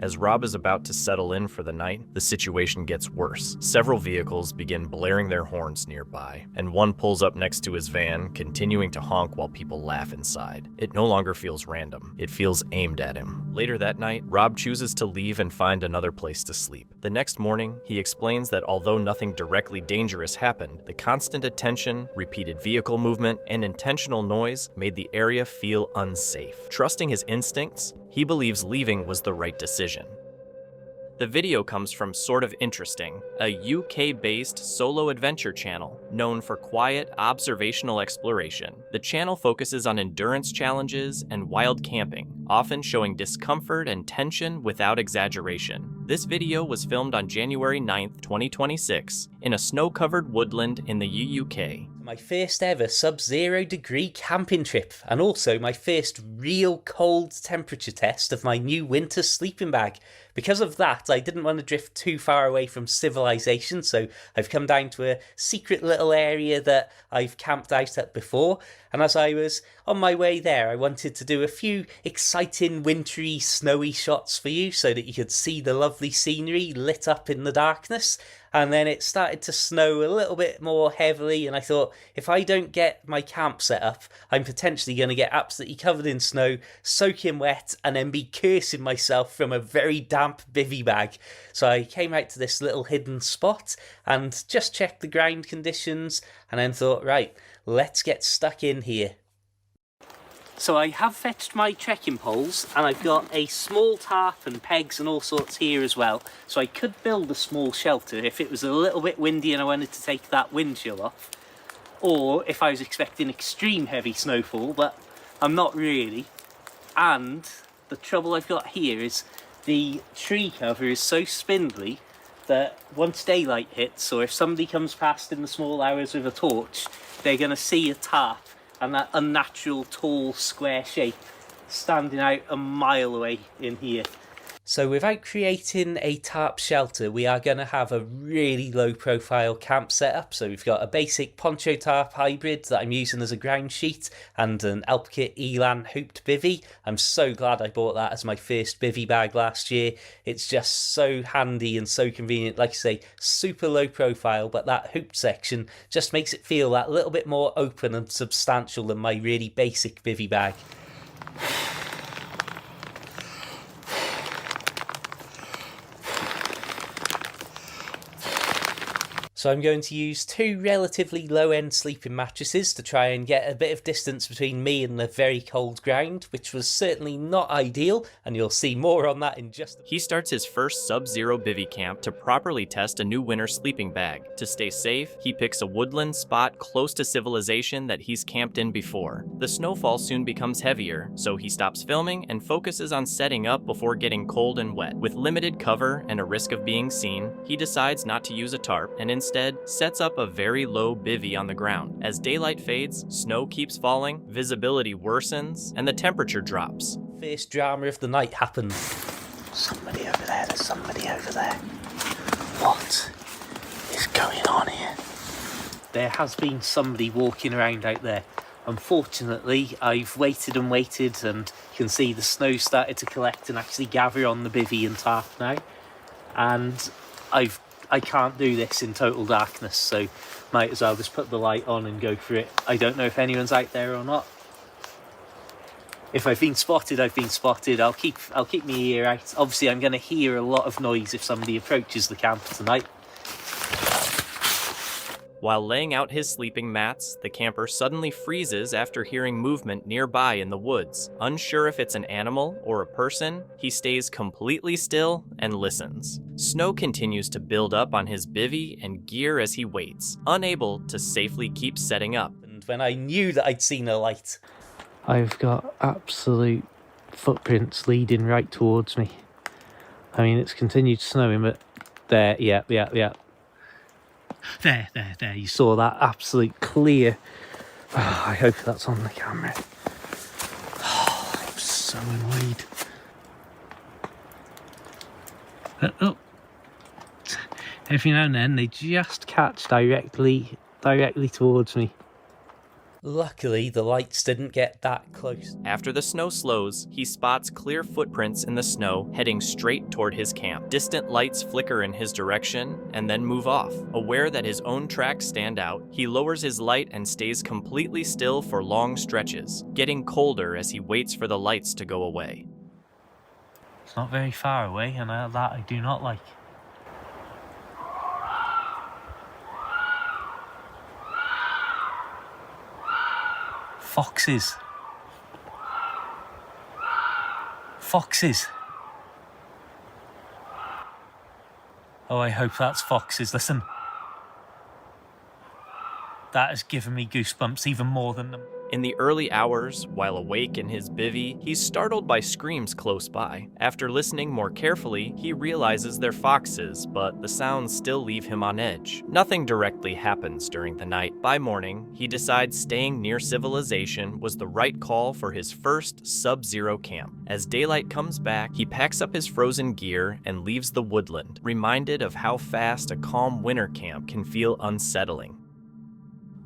As Rob is about to settle in for the night, the situation gets worse. Several vehicles begin blaring their horns nearby, and one pulls up next to his van, continuing to honk while people laugh inside. It no longer feels random. It feels aimed at him. Later that night, Rob chooses to leave and find another place to sleep. The next morning, he explains that although nothing directly dangerous happened, the constant attention, repeated vehicle movement, and intentional noise made the area feel unsafe. Trusting his instincts, he believes leaving was the right decision. The video comes from Sort of Interesting, a UK-based solo adventure channel known for quiet, observational exploration. The channel focuses on endurance challenges and wild camping, often showing discomfort and tension without exaggeration. This video was filmed on January 9th, 2026, in a snow-covered woodland in the UK. My first ever sub-0 degree camping trip, and also my first real cold temperature test of my new winter sleeping bag, Because of that, I didn't want to drift too far away from civilization, so I've come down to a secret little area that I've camped out at before, and as I was on my way there, I wanted to do a few exciting wintry, snowy shots for you so that you could see the lovely scenery lit up in the darkness. And then it started to snow a little bit more heavily, and I thought, if I don't get my camp set up, I'm potentially going to get absolutely covered in snow, soaking wet, and then be cursing myself from a very damp bivvy bag. So I came out to this little hidden spot and just checked the ground conditions, and then thought, right, let's get stuck in here. So I have fetched my trekking poles, and I've got a small tarp and pegs and all sorts here as well, so I could build a small shelter if it was a little bit windy and I wanted to take that wind chill off, or if I was expecting extreme heavy snowfall, but I'm not really. And the trouble I've got here is the tree cover is so spindly that once daylight hits, or if somebody comes past in the small hours with a torch, they're going to see a tarp and that unnatural tall square shape standing out a mile away in here. So without creating a tarp shelter, we are going to have a really low profile camp setup. So we've got a basic poncho tarp hybrid that I'm using as a ground sheet and an Elpkit Elan hooped bivvy. I'm so glad I bought that as my first bivvy bag last year. It's just so handy and so convenient. Like I say, super low profile, but that hooped section just makes it feel that little bit more open and substantial than my really basic bivvy bag. So I'm going to use two relatively low-end sleeping mattresses to try and get a bit of distance between me and the very cold ground, which was certainly not ideal, and you'll see more on that in just a minute. He starts his first sub-zero bivvy camp to properly test a new winter sleeping bag. To stay safe, he picks a woodland spot close to civilization that he's camped in before. The snowfall soon becomes heavier, so he stops filming and focuses on setting up before getting cold and wet. With limited cover and a risk of being seen, he decides not to use a tarp and instead sets up a very low bivvy on the ground. As daylight fades, snow keeps falling, visibility worsens, and the temperature drops. First drama of the night happens. Somebody over there, there's somebody over there. What is going on here? There has been somebody walking around out there. Unfortunately, I've waited and waited, and you can see the snow started to collect and actually gather on the bivvy and tarp now. And I can't do this in total darkness, so might as well just put the light on and go for it. I don't know if anyone's out there or not. If I've been spotted, I've been spotted. I'll keep my ear out. Obviously, I'm going to hear a lot of noise if somebody approaches the camp tonight. While laying out his sleeping mats, the camper suddenly freezes after hearing movement nearby in the woods. Unsure if it's an animal or a person, he stays completely still and listens. Snow continues to build up on his bivvy and gear as he waits, unable to safely keep setting up. And when I knew that I'd seen a light, I've got absolute footprints leading right towards me. I mean, it's continued snowing, but there, yeah. There, you saw that absolute clear. Oh, I hope that's on the camera. Oh, I'm so annoyed. Every now and then they just catch directly towards me. Luckily, the lights didn't get that close. After the snow slows, he spots clear footprints in the snow heading straight toward his camp. Distant lights flicker in his direction and then move off. Aware that his own tracks stand out, he lowers his light and stays completely still for long stretches, getting colder as he waits for the lights to go away. It's not very far away, and that I do not like. Foxes. Oh, I hope that's foxes. Listen. That has given me goosebumps even more than them. In the early hours, while awake in his bivvy, he's startled by screams close by. After listening more carefully, he realizes they're foxes, but the sounds still leave him on edge. Nothing directly happens during the night. By morning, he decides staying near civilization was the right call for his first sub-zero camp. As daylight comes back, he packs up his frozen gear and leaves the woodland, reminded of how fast a calm winter camp can feel unsettling.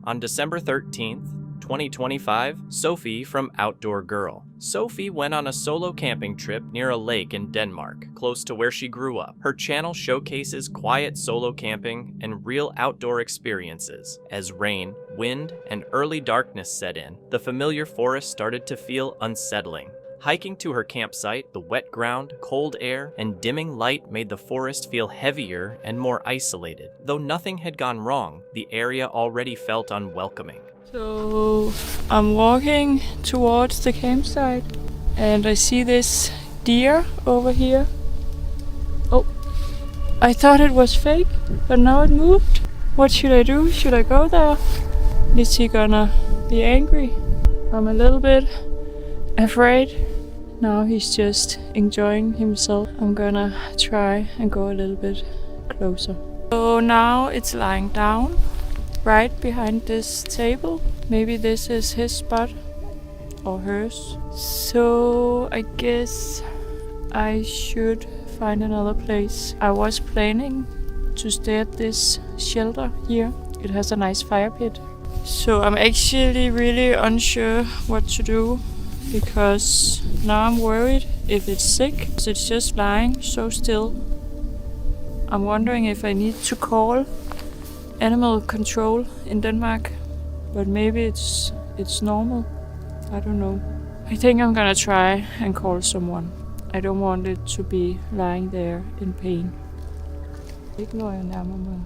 On December 13th, 2025, Sophie from Outdoor Girl. Sophie went on a solo camping trip near a lake in Denmark, close to where she grew up. Her channel showcases quiet solo camping and real outdoor experiences. As rain, wind, and early darkness set in, the familiar forest started to feel unsettling. Hiking to her campsite, the wet ground, cold air, and dimming light made the forest feel heavier and more isolated. Though nothing had gone wrong, the area already felt unwelcoming. So I'm walking towards the campsite and I see this deer over here. Oh, I thought it was fake, but now it moved. What should I do? Should I go there? Is he gonna be angry? I'm a little bit afraid. Now he's just enjoying himself. I'm gonna try and go a little bit closer. So now it's lying down right behind this table. Maybe this is his spot or hers. So I guess I should find another place. I was planning to stay at this shelter here. It has a nice fire pit. So I'm actually really unsure what to do, because now I'm worried if it's sick. It's just lying so still. I'm wondering if I need to call animal control in Denmark, but maybe it's normal. I don't know. I think I'm gonna try and call someone. I don't want it to be lying there in pain. Ikke når jeg nærmer mig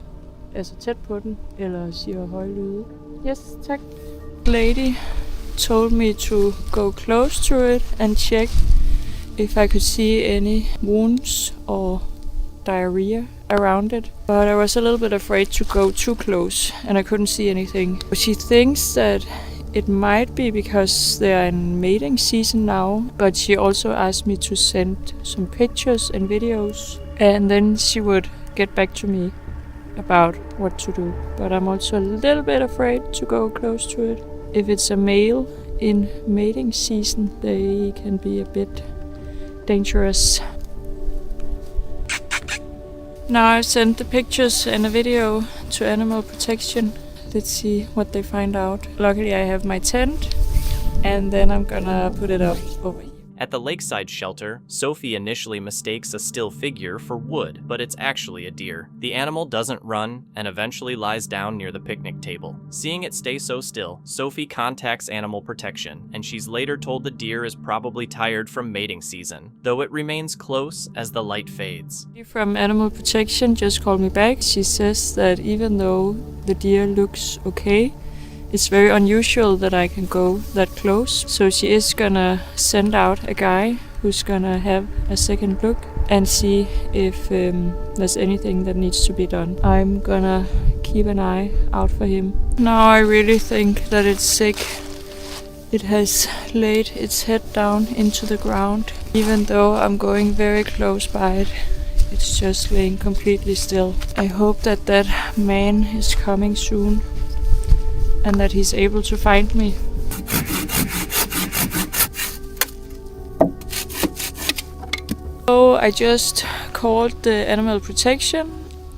altså tæt på den, eller siger høje lyde. Yes, tak. Lady told me to go close to it and check if I could see any wounds or diarrhea around it, but I was a little bit afraid to go too close and I couldn't see anything. She thinks that it might be because they are in mating season now, but she also asked me to send some pictures and videos, and then she would get back to me about what to do. But I'm also a little bit afraid to go close to it. If it's a male in mating season, they can be a bit dangerous. Now I've sent the pictures and a video to Animal Protection. Let's see what they find out. Luckily I have my tent, and then I'm gonna put it up over here. At the lakeside shelter, Sophie initially mistakes a still figure for wood, but it's actually a deer. The animal doesn't run and eventually lies down near the picnic table. Seeing it stay so still, Sophie contacts Animal Protection, and she's later told the deer is probably tired from mating season, though it remains close as the light fades. From Animal Protection just called me back. She says that even though the deer looks okay, it's very unusual that I can go that close. So she is gonna send out a guy who's gonna have a second look and see if there's anything that needs to be done. I'm gonna keep an eye out for him. Now I really think that it's sick. It has laid its head down into the ground. Even though I'm going very close by it, it's just laying completely still. I hope that that man is coming soon, and that he's able to find me. So I just called the Animal Protection,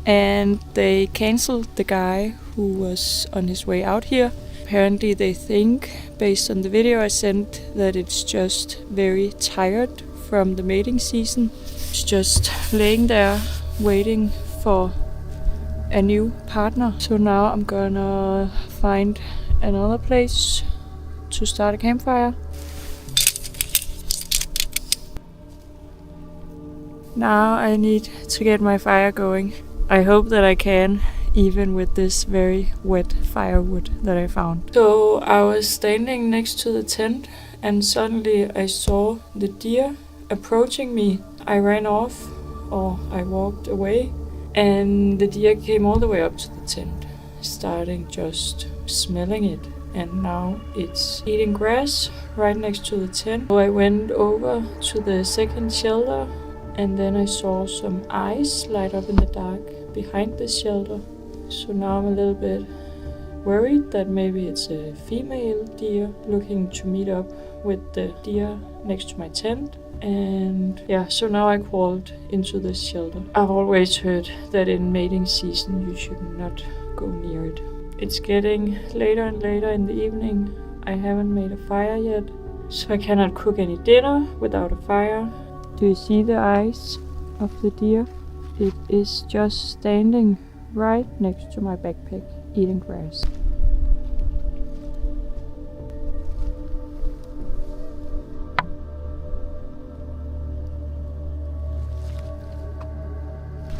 and they cancelled the guy who was on his way out here. Apparently they think, based on the video I sent, that it's just very tired from the mating season. It's just laying there waiting for a new partner. So now I'm gonna find another place to start a campfire. Now I need to get my fire going. I hope that I can, even with this very wet firewood that I found. So I was standing next to the tent, and suddenly I saw the deer approaching me. I ran off, or I walked away, and the deer came all the way up to the tent, starting just smelling it. and now it's eating grass right next to the tent. So I went over to the second shelter, and then I saw some eyes light up in the dark behind the shelter. So now I'm a little bit worried that maybe it's a female deer looking to meet up with the deer next to my tent. And yeah, so now I crawled into this shelter. I've always heard that in mating season you should not go near it. It's getting later and later in the evening. I haven't made a fire yet, so I cannot cook any dinner without a fire. Do you see the eyes of the deer? It is just standing right next to my backpack, eating grass.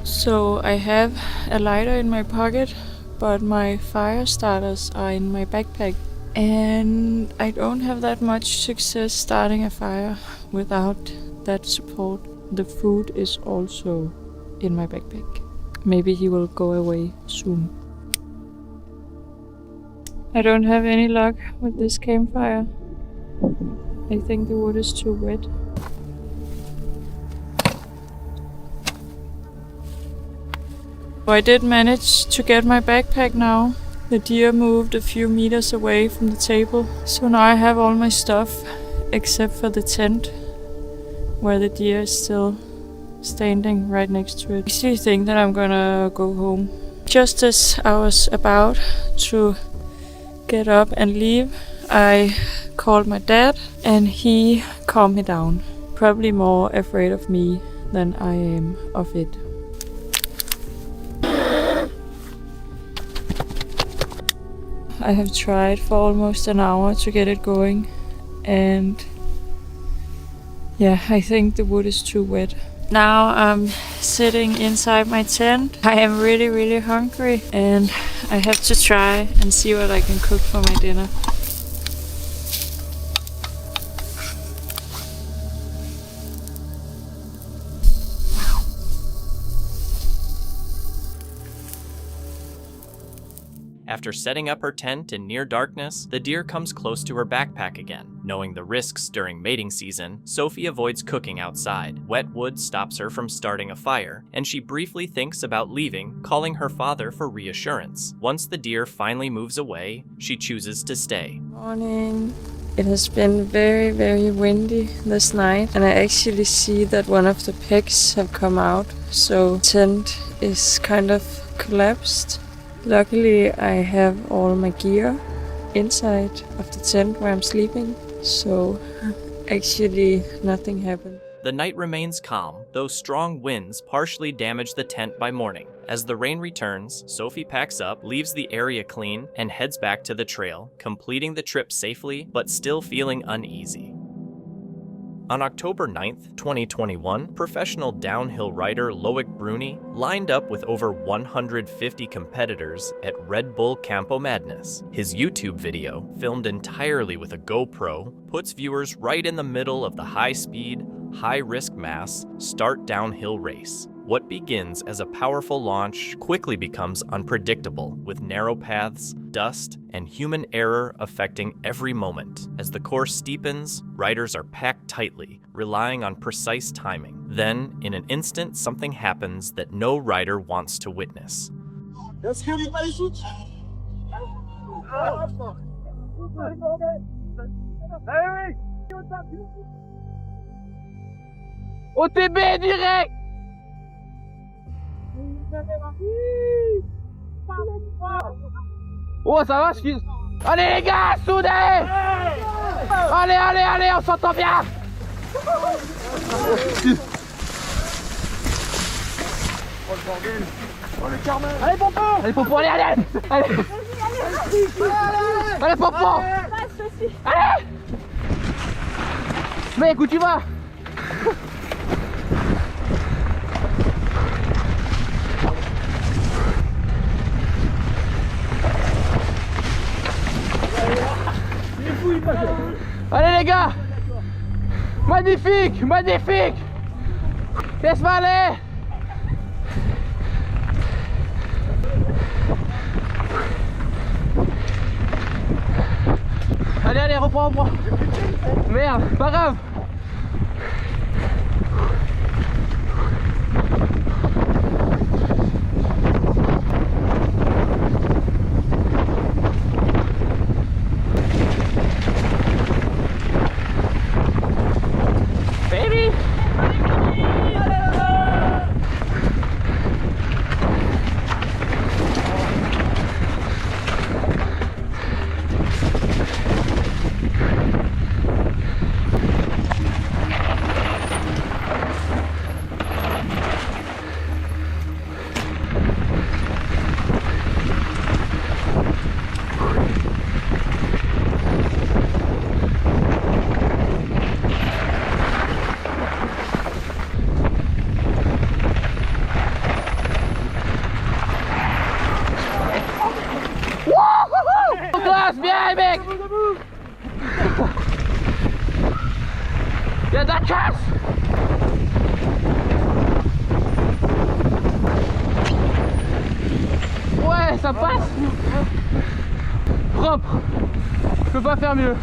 So I have a lighter in my pocket, but my fire starters are in my backpack. And I don't have that much success starting a fire without that support. The food is also in my backpack. Maybe he will go away soon. I don't have any luck with this campfire. I think the wood is too wet. I did manage to get my backpack now. The deer moved a few meters away from the table, so now I have all my stuff except for the tent, where the deer is still standing right next to it. I actually think that I'm gonna go home. Just as I was about to get up and leave, I called my dad and he calmed me down. Probably more afraid of me than I am of it. I have tried for almost an hour to get it going, and yeah, I think the wood is too wet. Now I'm sitting inside my tent. I am really hungry, and I have to try and see what I can cook for my dinner. After setting up her tent in near darkness, the deer comes close to her backpack again. Knowing the risks during mating season, Sophie avoids cooking outside. Wet wood stops her from starting a fire, and she briefly thinks about leaving, calling her father for reassurance. Once the deer finally moves away, she chooses to stay. Morning. It has been very windy this night, and I actually see that one of the pegs have come out, so the tent is kind of collapsed. Luckily, I have all my gear inside of the tent where I'm sleeping, so actually nothing happened. The night remains calm, though strong winds partially damage the tent by morning. As the rain returns, Sophie packs up, leaves the area clean, and heads back to the trail, completing the trip safely, but still feeling uneasy. On October 9th, 2021, professional downhill rider Loic Bruni lined up with over 150 competitors at Red Bull Campo Madness. His YouTube video, filmed entirely with a GoPro, puts viewers right in the middle of the high-speed, high-risk mass start downhill race. What begins as a powerful launch quickly becomes unpredictable, with narrow paths, dust, and human error affecting every moment. As the course steepens, riders are packed tightly, relying on precise timing. Then, in an instant, something happens that no rider wants to witness. OTB direct! Oh, ça va, Allez les gars, soudez! Allez, on s'entend bien! Allez, Pompon, allez! Allez, Pompon! Allez! Mec, où tu vas? Allez les gars! Magnifique! Laisse-moi aller! reprends. Merde, pas grave. Baby! Classe, bien mec. Il y a de la casse. Ouais, ça passe. Propre. Je peux pas faire mieux.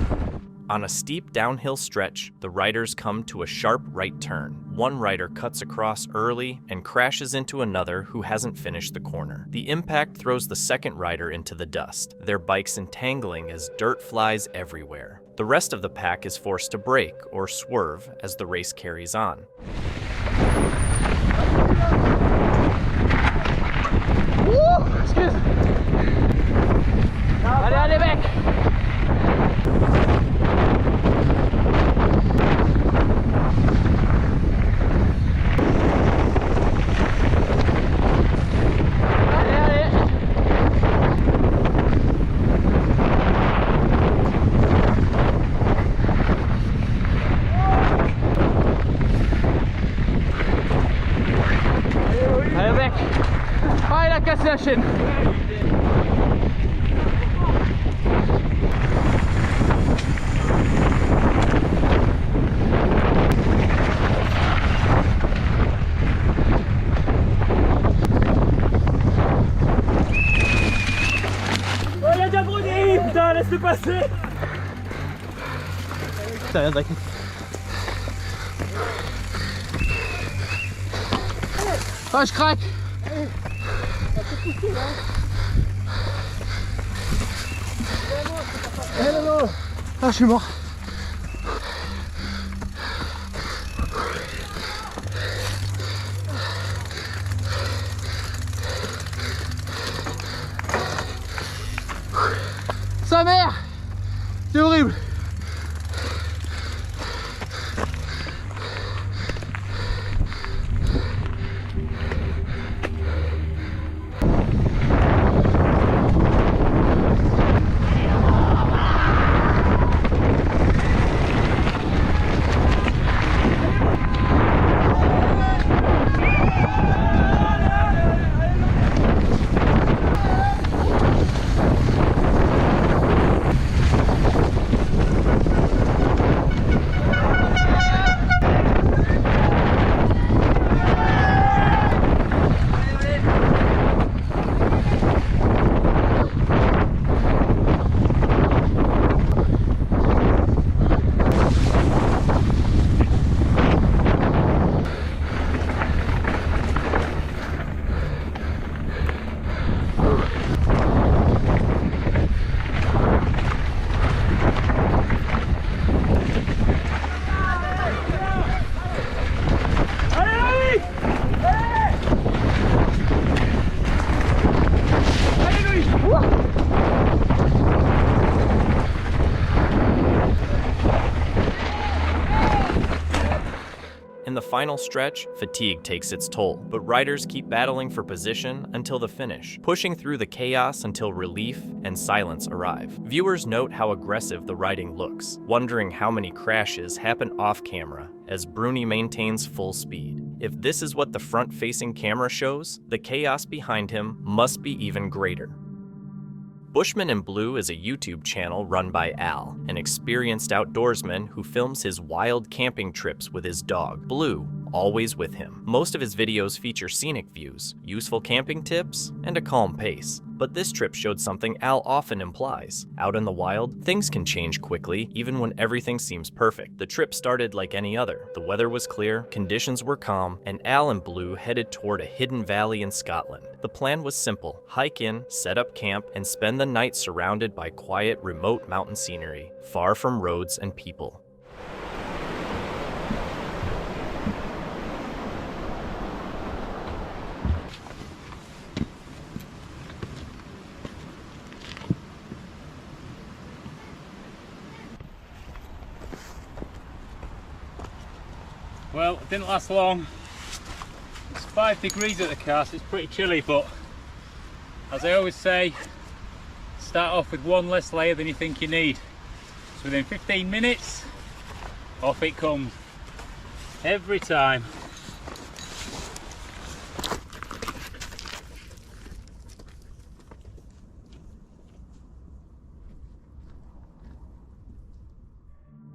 On a steep downhill stretch, the riders come to a sharp right turn. One rider cuts across early and crashes into another who hasn't finished the corner. The impact throws the second rider into the dust, their bikes entangling as dirt flies everywhere. The rest of the pack is forced to brake or swerve as the race carries on. Excuse. Allez, allez mec. Allez mec. Ah, il a cassé la chaîne. Oh, il a déjà brûlé. Putain, laisse-le passer. Putain, rien d'inquiète. Ah, je craque. Ah, je suis mort. Sa mère, c'est horrible. In the final stretch, fatigue takes its toll, but riders keep battling for position until the finish, pushing through the chaos until relief and silence arrive. Viewers note how aggressive the riding looks, wondering how many crashes happen off camera as Bruni maintains full speed. If this is what the front-facing camera shows, the chaos behind him must be even greater. Bushman in Blue is a YouTube channel run by Al, an experienced outdoorsman who films his wild camping trips with his dog. Blue always with him. Most of his videos feature scenic views, useful camping tips, and a calm pace. But this trip showed something Al often implies. Out in the wild, things can change quickly, even when everything seems perfect. The trip started like any other. The weather was clear, conditions were calm, and Al and Blue headed toward a hidden valley in Scotland. The plan was simple: hike in, set up camp, and spend the night surrounded by quiet, remote mountain scenery, far from roads and people. Well, it didn't last long. It's 5 degrees at the car, so it's pretty chilly, but as I always say, start off with one less layer than you think you need. So within 15 minutes, off it comes. Every time.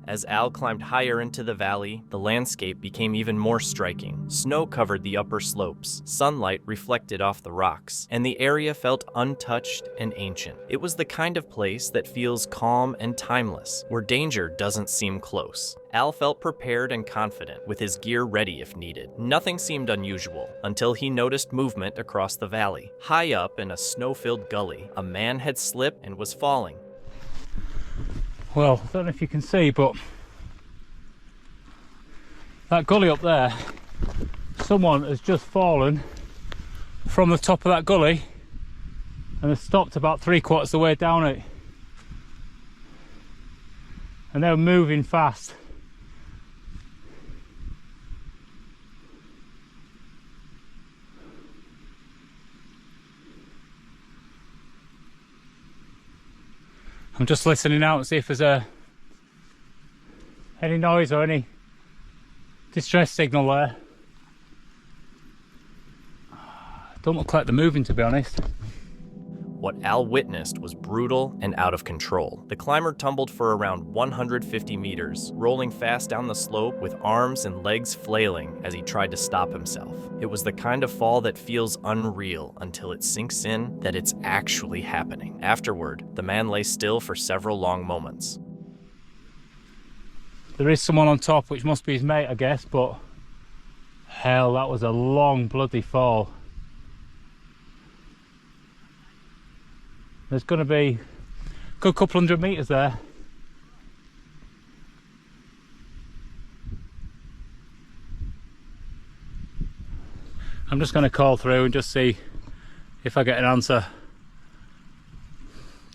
As Al climbed higher into the valley, the landscape became even more striking. Snow covered the upper slopes, sunlight reflected off the rocks, and the area felt untouched and ancient. It was the kind of place that feels calm and timeless, where danger doesn't seem close. Al felt prepared and confident, with his gear ready if needed. Nothing seemed unusual, until he noticed movement across the valley. High up in a snow-filled gully, a man had slipped and was falling. Well, I don't know if you can see, but that gully up there, someone has just fallen from the top of that gully and has stopped about 3/4 of the way down it. And they're moving fast. I'm just listening out and see if there's any noise or any distress signal there. Don't look like they're moving, to be honest. What Al witnessed was brutal and out of control. The climber tumbled for around 150 meters, rolling fast down the slope with arms and legs flailing as he tried to stop himself. It was the kind of fall that feels unreal until it sinks in that it's actually happening. Afterward, the man lay still for several long moments. There is someone on top, which must be his mate, I guess, but hell, that was a long bloody fall. There's going to be a good couple hundred meters there. I'm just going to call through and just see if I get an answer.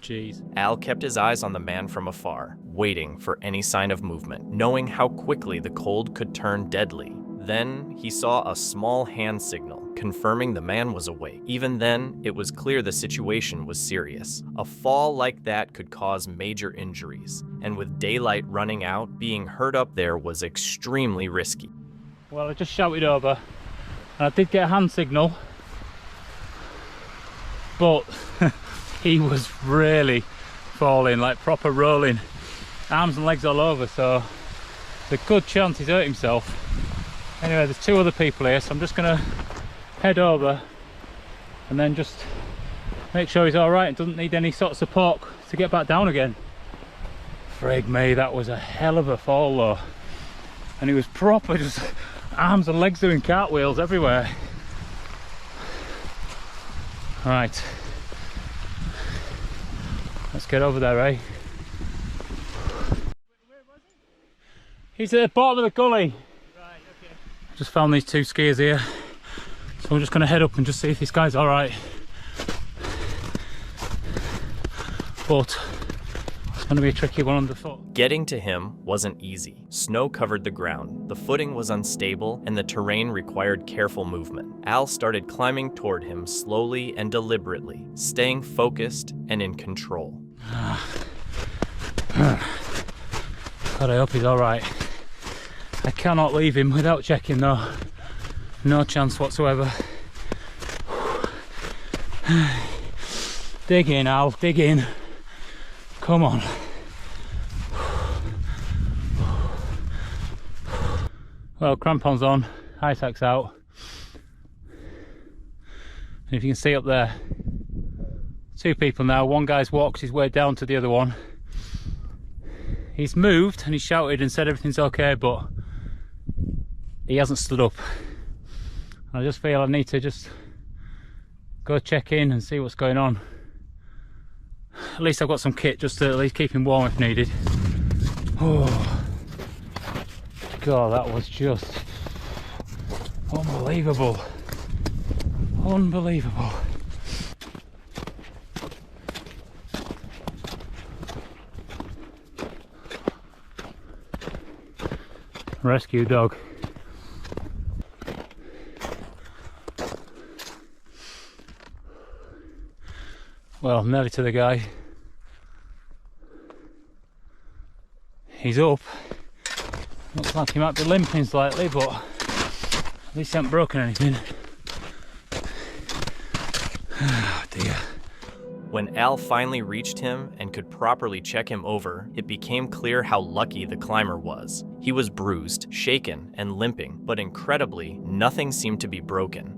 Jeez. Al kept his eyes on the man from afar, waiting for any sign of movement, knowing how quickly the cold could turn deadly. Then he saw a small hand signal, confirming the man was awake. Even then, it was clear the situation was serious. A fall like that could cause major injuries, and with daylight running out, being hurt up there was extremely risky. Well, I just shouted over, and I did get a hand signal, but he was really falling, like proper rolling, arms and legs all over, so there's a good chance he's hurt himself. Anyway, there's 2 other people here, so I'm just gonna head over and then just make sure he's all right and doesn't need any sort of support to get back down again. Frig me, that was a hell of a fall though. And he was proper, just arms and legs doing cartwheels everywhere. All right, let's get over there, eh? He's at the bottom of the gully. Just found these 2 skiers here, so I'm just going to head up and just see if this guy's all right. But it's going to be a tricky one underfoot. Getting to him wasn't easy. Snow covered the ground, the footing was unstable, and the terrain required careful movement. Al started climbing toward him slowly and deliberately, staying focused and in control. God, I hope he's all right. I cannot leave him without checking though. No chance whatsoever. Dig in, Al, dig in. Come on. Well, crampons on. ice axe out. And if you can see up there, 2 people now. One guy's walked his way down to the other one. He's moved and he shouted and said everything's okay, but he hasn't stood up. I just feel I need to just go check in and see what's going on. At least I've got some kit just to at least keep him warm if needed. Oh God, that was just unbelievable. Unbelievable. Rescue dog. Well, nearly to the guy. He's up. Looks like he might be limping slightly, but at least he hasn't broken anything. Oh dear. When Al finally reached him and could properly check him over, it became clear how lucky the climber was. He was bruised, shaken, and limping, but incredibly, nothing seemed to be broken.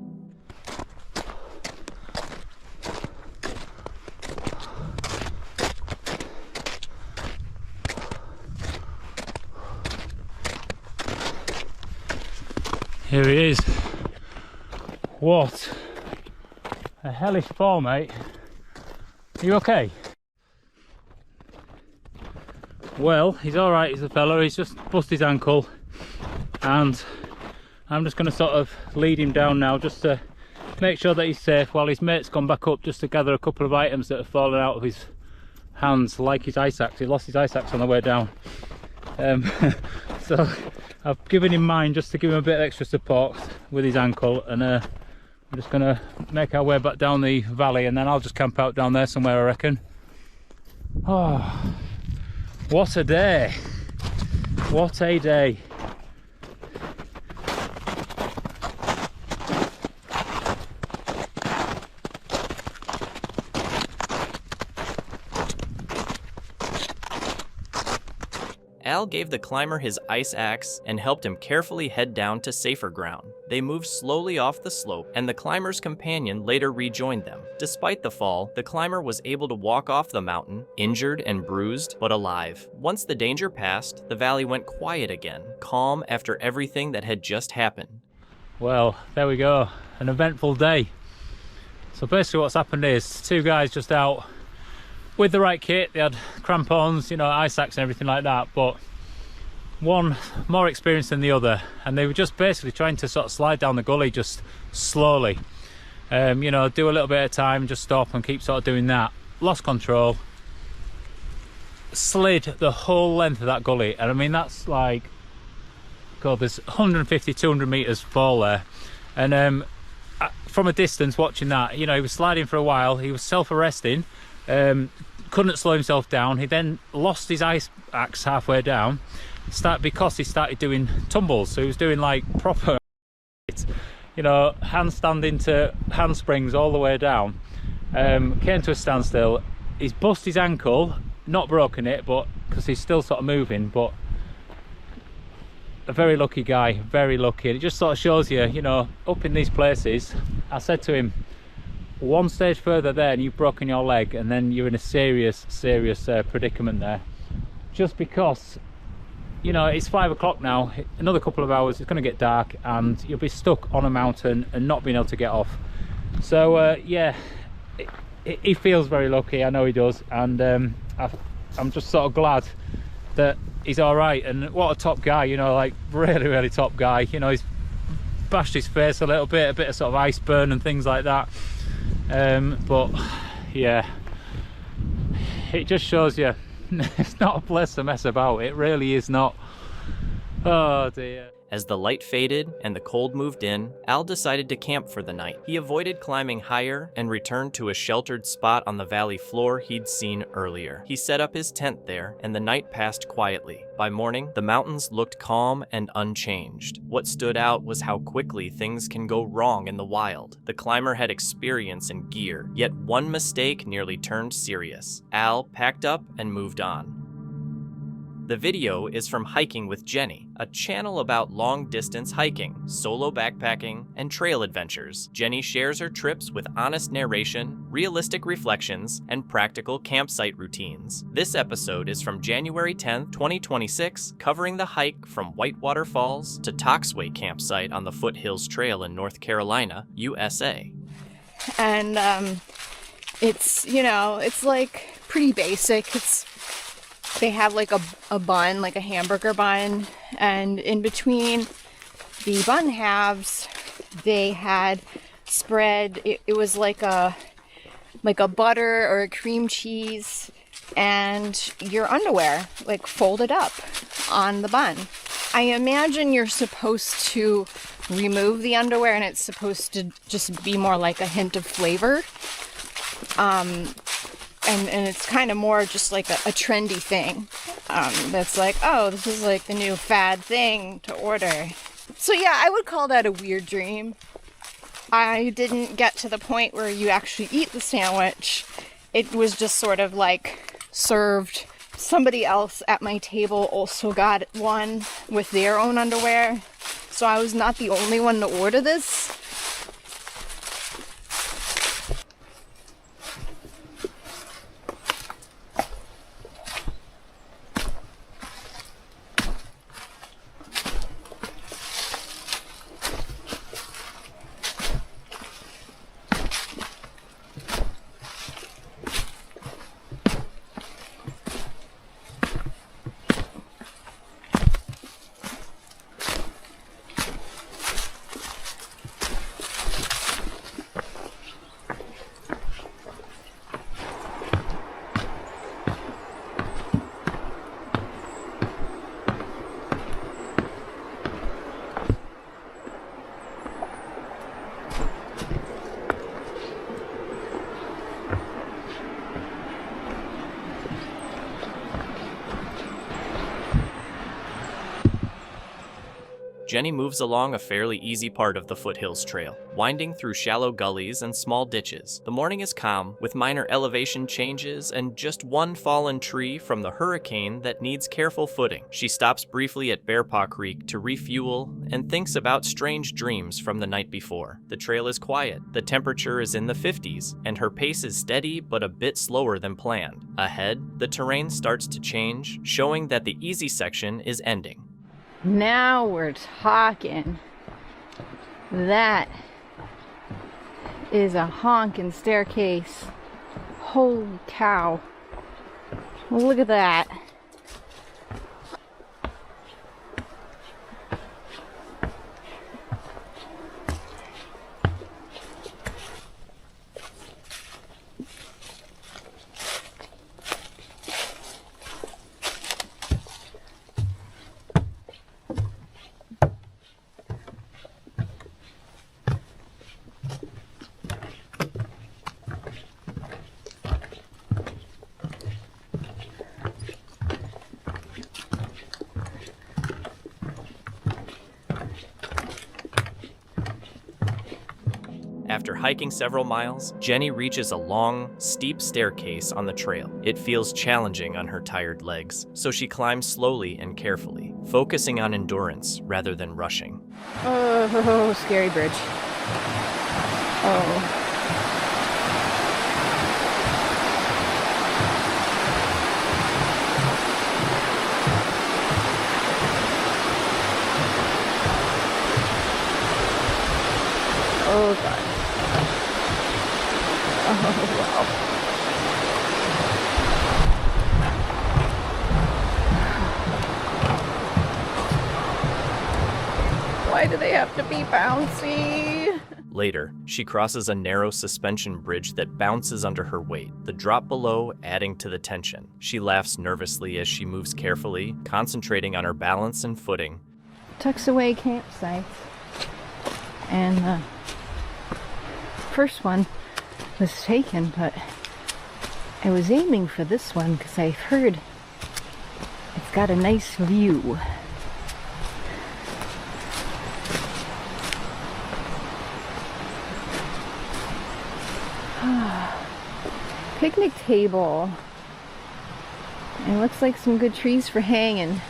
Here he is. What a hellish fall, mate. Are you okay? Well, he's alright, he's a fella. He's just busted his ankle, and I'm just going to sort of lead him down now just to make sure that he's safe while his mate's gone back up just to gather a couple of items that have fallen out of his hands, like his ice axe. He lost his ice axe on the way down. So I've given him mine just to give him a bit of extra support with his ankle, and we're just going to make our way back down the valley, and then I'll just camp out down there somewhere, I reckon. Oh, what a day. What a day. Al gave the climber his ice axe and helped him carefully head down to safer ground. They moved slowly off the slope, and the climber's companion later rejoined them. Despite the fall, the climber was able to walk off the mountain, injured and bruised, but alive. Once the danger passed, the valley went quiet again, calm after everything that had just happened. Well, there we go. An eventful day. So basically what's happened is 2 guys just out with the right kit. They had crampons, you know, ice axe and everything like that, but one more experienced than the other, and they were just basically trying to sort of slide down the gully just slowly. You know, do a little bit at a time, just stop and keep sort of doing that. Lost control, slid the whole length of that gully, and I mean that's like, God, there's 150, 200 meters fall there, and from a distance watching that, you know, he was sliding for a while, he was self-arresting, couldn't slow himself down. He then lost his ice axe halfway down, because he started doing tumbles, so he was doing like proper, you know, handstanding to handsprings all the way down. Came to a standstill. He's busted his ankle, not broken it, but because he's still sort of moving, but a very lucky guy, very lucky. And it just sort of shows you, you know, up in these places, I said to him, one stage further there and you've broken your leg, and then you're in a serious predicament there, just because, you know, it's 5 o'clock now. Another couple of hours it's going to get dark and you'll be stuck on a mountain and not being able to get off. So yeah, he feels very lucky, I know he does, and I'm just sort of glad that he's all right. And what a top guy, you know, like really top guy. You know, he's bashed his face a little bit, a bit of sort of ice burn and things like that. But yeah, it just shows you it's not a place to mess about. It really is not. Oh dear. As the light faded and the cold moved in, Al decided to camp for the night. He avoided climbing higher and returned to a sheltered spot on the valley floor he'd seen earlier. He set up his tent there, and the night passed quietly. By morning, the mountains looked calm and unchanged. What stood out was how quickly things can go wrong in the wild. The climber had experience and gear, yet one mistake nearly turned serious. Al packed up and moved on. The video is from Hiking with Jenny, a channel about long-distance hiking, solo backpacking, and trail adventures. Jenny shares her trips with honest narration, realistic reflections, and practical campsite routines. This episode is from January 10th, 2026, covering the hike from Whitewater Falls to Toxway Campsite on the Foothills Trail in North Carolina, USA. And it's, you know, it's like pretty basic. They have like a bun, like a hamburger bun, and in between the bun halves, they had spread, it was like a butter or a cream cheese and your underwear, like folded up on the bun. I imagine you're supposed to remove the underwear and it's supposed to just be more like a hint of flavor. And it's kind of more just like a trendy thing. That's like, oh, this is like the new fad thing to order. So yeah, I would call that a weird dream. I didn't get to the point where you actually eat the sandwich. It was just sort of like served. Somebody else at my table also got one with their own underwear. So I was not the only one to order this. Jenny moves along a fairly easy part of the Foothills Trail, winding through shallow gullies and small ditches. The morning is calm, with minor elevation changes and just one fallen tree from the hurricane that needs careful footing. She stops briefly at Bearpaw Creek to refuel and thinks about strange dreams from the night before. The trail is quiet, the temperature is in the 50s, and her pace is steady but a bit slower than planned. Ahead, the terrain starts to change, showing that the easy section is ending. Now we're talking. That is a honking staircase. Holy cow. Look at that. After hiking several miles, Jenny reaches a long, steep staircase on the trail. It feels challenging on her tired legs, so she climbs slowly and carefully, focusing on endurance rather than rushing. Oh, scary bridge. Oh. Oh, God. Oh, wow. Why do they have to be bouncy? Later, she crosses a narrow suspension bridge that bounces under her weight, the drop below adding to the tension. She laughs nervously as she moves carefully, concentrating on her balance and footing. Tucks away campsites. And the first one was taken, but I was aiming for this one because I've heard it's got a nice view. Picnic table. It looks like some good trees for hanging.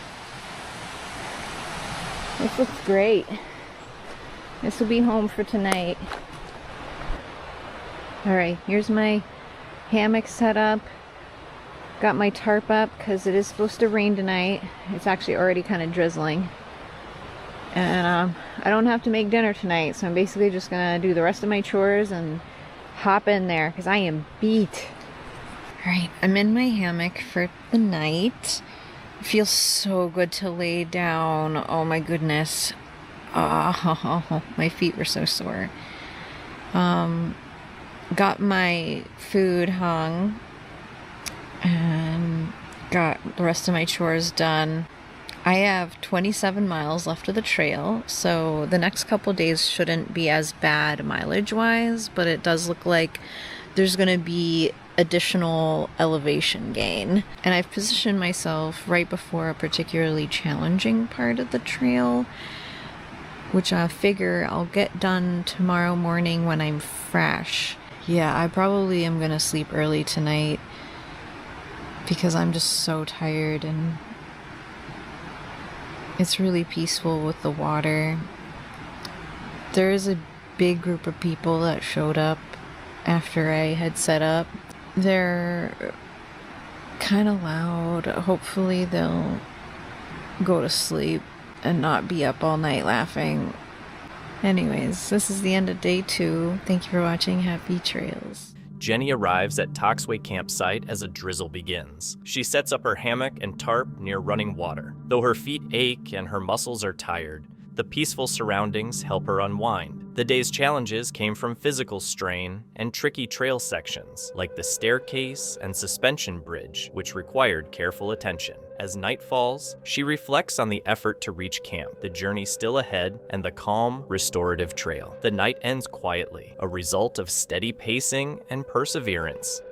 This looks great. This will be home for tonight. Alright, here's my hammock set up. Got my tarp up because it is supposed to rain tonight. It's actually already kind of drizzling. And I don't have to make dinner tonight, so I'm basically just gonna do the rest of my chores and hop in there because I am beat. Alright, I'm in my hammock for the night. It feels so good to lay down. Oh my goodness. Oh, my feet were so sore. Got my food hung and got the rest of my chores done. I have 27 miles left of the trail, so the next couple days shouldn't be as bad mileage-wise, but it does look like there's going to be additional elevation gain. And I've positioned myself right before a particularly challenging part of the trail, which I figure I'll get done tomorrow morning when I'm fresh. Yeah, I probably am going to sleep early tonight because I'm just so tired, and it's really peaceful with the water. There is a big group of people that showed up after I had set up. They're kind of loud. Hopefully they'll go to sleep and not be up all night laughing. Anyways, this is the end of day 2. Thank you for watching. Happy trails. Jenny arrives at Toxway campsite as a drizzle begins. She sets up her hammock and tarp near running water. Though her feet ache and her muscles are tired, the peaceful surroundings help her unwind. The day's challenges came from physical strain and tricky trail sections, like the staircase and suspension bridge, which required careful attention. As night falls, she reflects on the effort to reach camp, the journey still ahead, and the calm, restorative trail. The night ends quietly, a result of steady pacing and perseverance.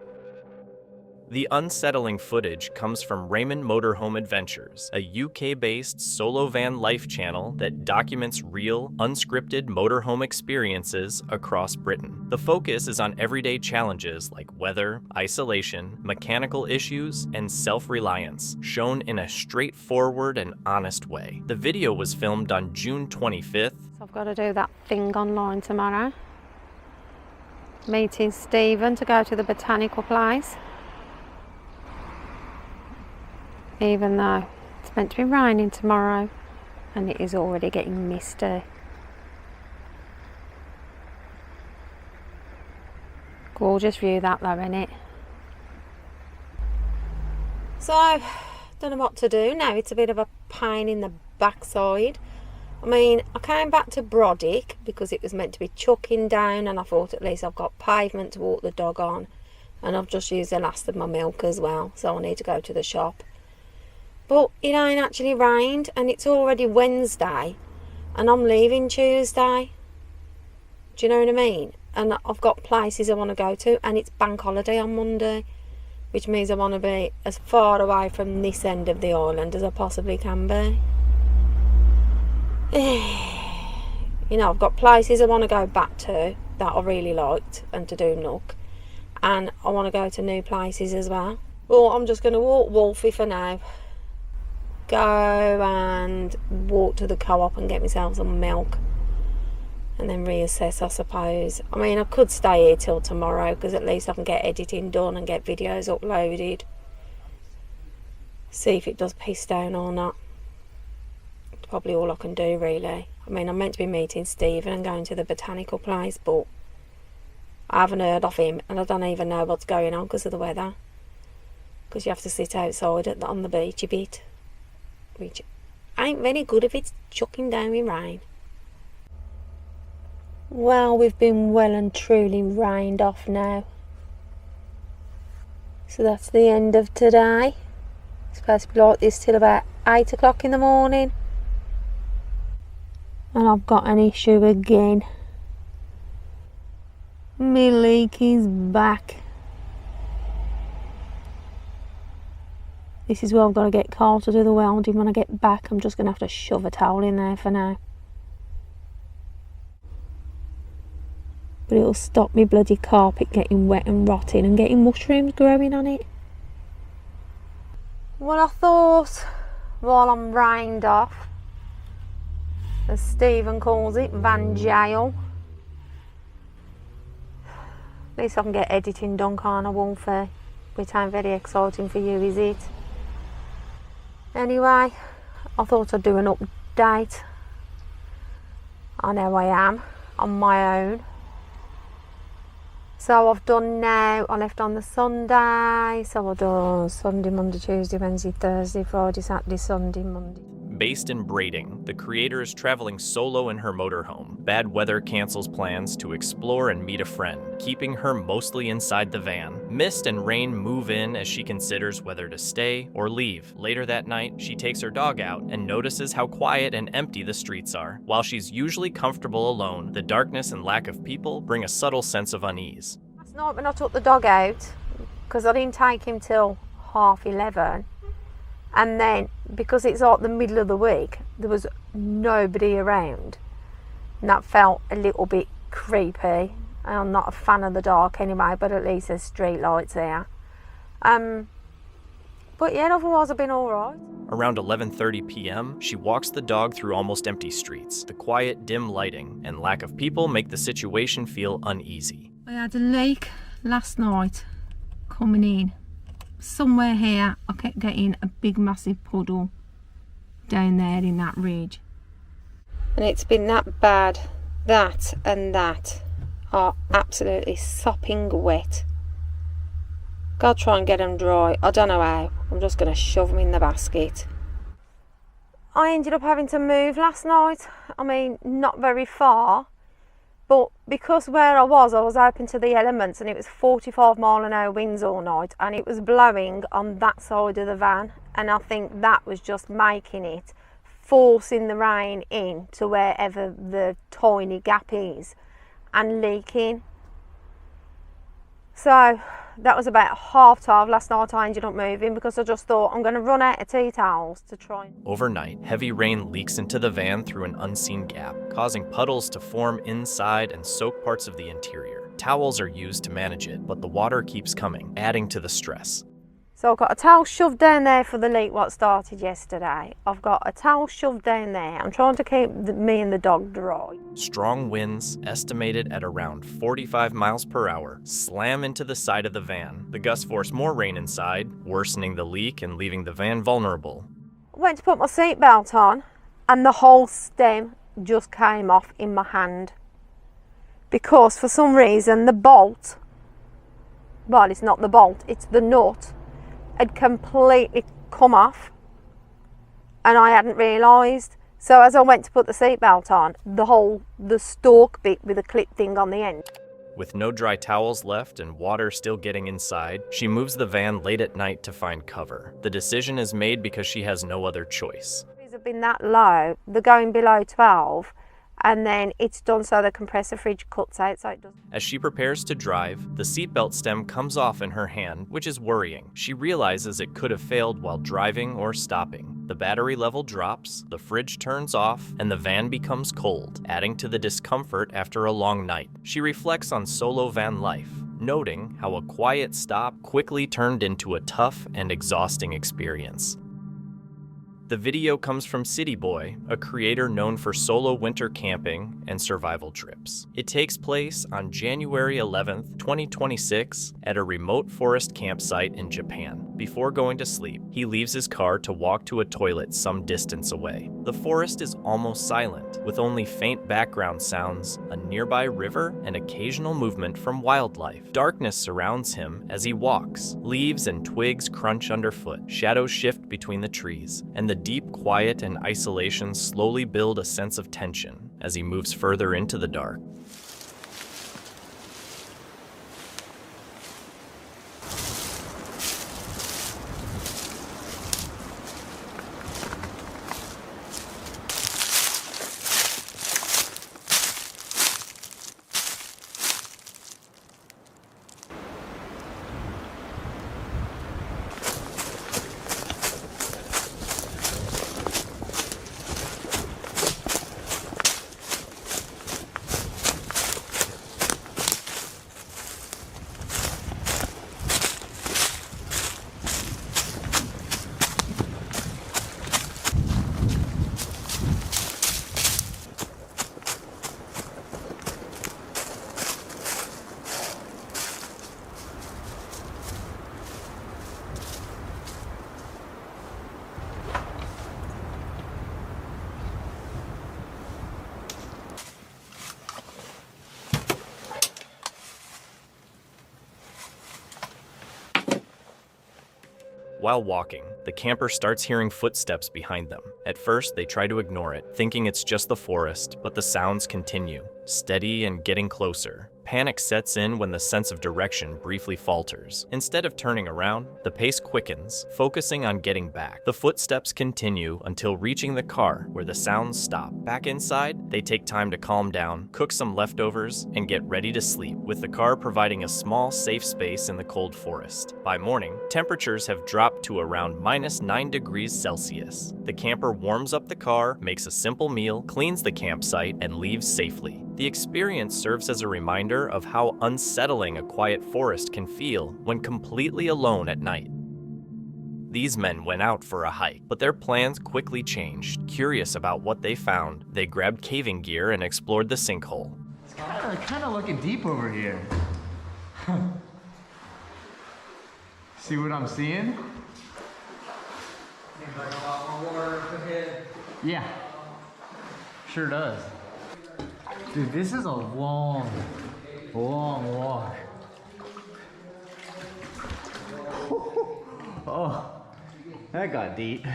The unsettling footage comes from Raymond Motorhome Adventures, a UK-based solo van life channel that documents real, unscripted motorhome experiences across Britain. The focus is on everyday challenges like weather, isolation, mechanical issues, and self-reliance, shown in a straightforward and honest way. The video was filmed on June 25th. So I've got to do that thing online tomorrow. Meeting Stephen to go to the botanical place. Even though it's meant to be raining tomorrow and it is already getting misty. Gorgeous view that though, innit? So, don't know what to do now. It's a bit of a pain in the backside. I mean, I came back to Brodick because it was meant to be chucking down, and I thought at least I've got pavement to walk the dog on, and I've just used the last of my milk as well, so I need to go to the shop. But it ain't actually rained, and it's already Wednesday, and I'm leaving Tuesday. Do you know what I mean? And I've got places I want to go to, and it's bank holiday on Monday, which means I want to be as far away from this end of the island as I possibly can be. You know, I've got places I want to go back to that I really liked and to do Nook, and I want to go to new places as well. Well, I'm just going to walk Wolfie for now. Go and walk to the co-op and get myself some milk and then reassess, I suppose. I mean, I could stay here till tomorrow because at least I can get editing done and get videos uploaded. See if it does piss down or not. It's probably all I can do, really. I mean, I'm meant to be meeting Stephen and going to the botanical place, but I haven't heard of him and I don't even know what's going on because of the weather. Because you have to sit outside on the beach a bit, which ain't very good if it's chucking down with rain. Well, we've been well and truly rained off now. So that's the end of today. It's supposed to be like this till about 8 o'clock in the morning. And I've got an issue again. My leak is back. This is where I've got to get Carl to do the welding when I get back. I'm just going to have to shove a towel in there for now. But it'll stop me bloody carpet getting wet and rotting and getting mushrooms growing on it. Well, I thought, while I'm rained off, as Stephen calls it, Van Jail, at least I can get editing done, can't I, Wolfie? Which ain't very exciting for you, is it? Anyway, I thought I'd do an update on how I am on my own. So I've done now, I left on the Sunday, so I've done Sunday, Monday, Tuesday, Wednesday, Thursday, Friday, Saturday, Sunday, Monday. Based in Brading, the creator is traveling solo in her motorhome. Bad weather cancels plans to explore and meet a friend, keeping her mostly inside the van. Mist and rain move in as she considers whether to stay or leave. Later that night, she takes her dog out and notices how quiet and empty the streets are. While she's usually comfortable alone, the darkness and lack of people bring a subtle sense of unease. Last night when I took the dog out, because I didn't take him till 11:30, and then because it's like the middle of the week, there was nobody around, and that felt a little bit creepy. I'm not a fan of the dark anyway, but at least there's street lights here. But yeah, otherwise I've been alright. Around 11:30 p.m., she walks the dog through almost empty streets. The quiet, dim lighting and lack of people make the situation feel uneasy. I had a leak last night coming in. Somewhere here I kept getting a big massive puddle down there in that ridge. And it's been that bad. That and that are absolutely sopping wet. Gotta try and get them dry. I don't know how. I'm just going to shove them in the basket. I ended up having to move last night. I mean, not very far. But because where I was open to the elements, and it was 45-mile-an-hour winds all night, and it was blowing on that side of the van, and I think that was just making it, forcing the rain in to wherever the tiny gap is, and leaking. So that was about 12:30 last night. I ended up moving because I just thought I'm going to run out of tea towels to try. Overnight, heavy rain leaks into the van through an unseen gap, causing puddles to form inside and soak parts of the interior. Towels are used to manage it, but the water keeps coming, adding to the stress. So I've got a towel shoved down there for the leak what started yesterday. I've got a towel shoved down there. I'm trying to keep me and the dog dry. Strong winds, estimated at around 45 miles per hour, slam into the side of the van. The gusts force more rain inside, worsening the leak and leaving the van vulnerable. I went to put my seatbelt on, and the whole stem just came off in my hand. Because for some reason the bolt, well, it's not the bolt, it's the nut, had completely come off, and I hadn't realised. So as I went to put the seatbelt on, the stalk bit with the clip thing on the end. With no dry towels left and water still getting inside, she moves the van late at night to find cover. The decision is made because she has no other choice. These have been that low, they're going below 12, and then it's done so the compressor fridge cuts out so it doesn't. As she prepares to drive, the seatbelt stem comes off in her hand, which is worrying. She realizes it could have failed while driving or stopping. The battery level drops, the fridge turns off, and the van becomes cold, adding to the discomfort after a long night. She reflects on solo van life, noting how a quiet stop quickly turned into a tough and exhausting experience. The video comes from City Boy, a creator known for solo winter camping and survival trips. It takes place on January 11th, 2026 at a remote forest campsite in Japan. Before going to sleep, he leaves his car to walk to a toilet some distance away. The forest is almost silent, with only faint background sounds, a nearby river, and occasional movement from wildlife. Darkness surrounds him as he walks. Leaves and twigs crunch underfoot, shadows shift between the trees, and the deep quiet and isolation slowly build a sense of tension as he moves further into the dark. While walking, the camper starts hearing footsteps behind them. At first, they try to ignore it, thinking it's just the forest, but the sounds continue, steady and getting closer. Panic sets in when the sense of direction briefly falters. Instead of turning around, the pace quickens, focusing on getting back. The footsteps continue until reaching the car, where the sounds stop. Back inside, they take time to calm down, cook some leftovers, and get ready to sleep, with the car providing a small, safe space in the cold forest. By morning, temperatures have dropped to around -9 degrees Celsius. The camper warms up the car, makes a simple meal, cleans the campsite, and leaves safely. The experience serves as a reminder of how unsettling a quiet forest can feel when completely alone at night. These men went out for a hike, but their plans quickly changed. Curious about what they found, they grabbed caving gear and explored the sinkhole. It's kind of looking deep over here. See what I'm seeing? Seems like a lot more water up ahead. Yeah, sure does. Dude, this is a long walk. Oh, that got deep.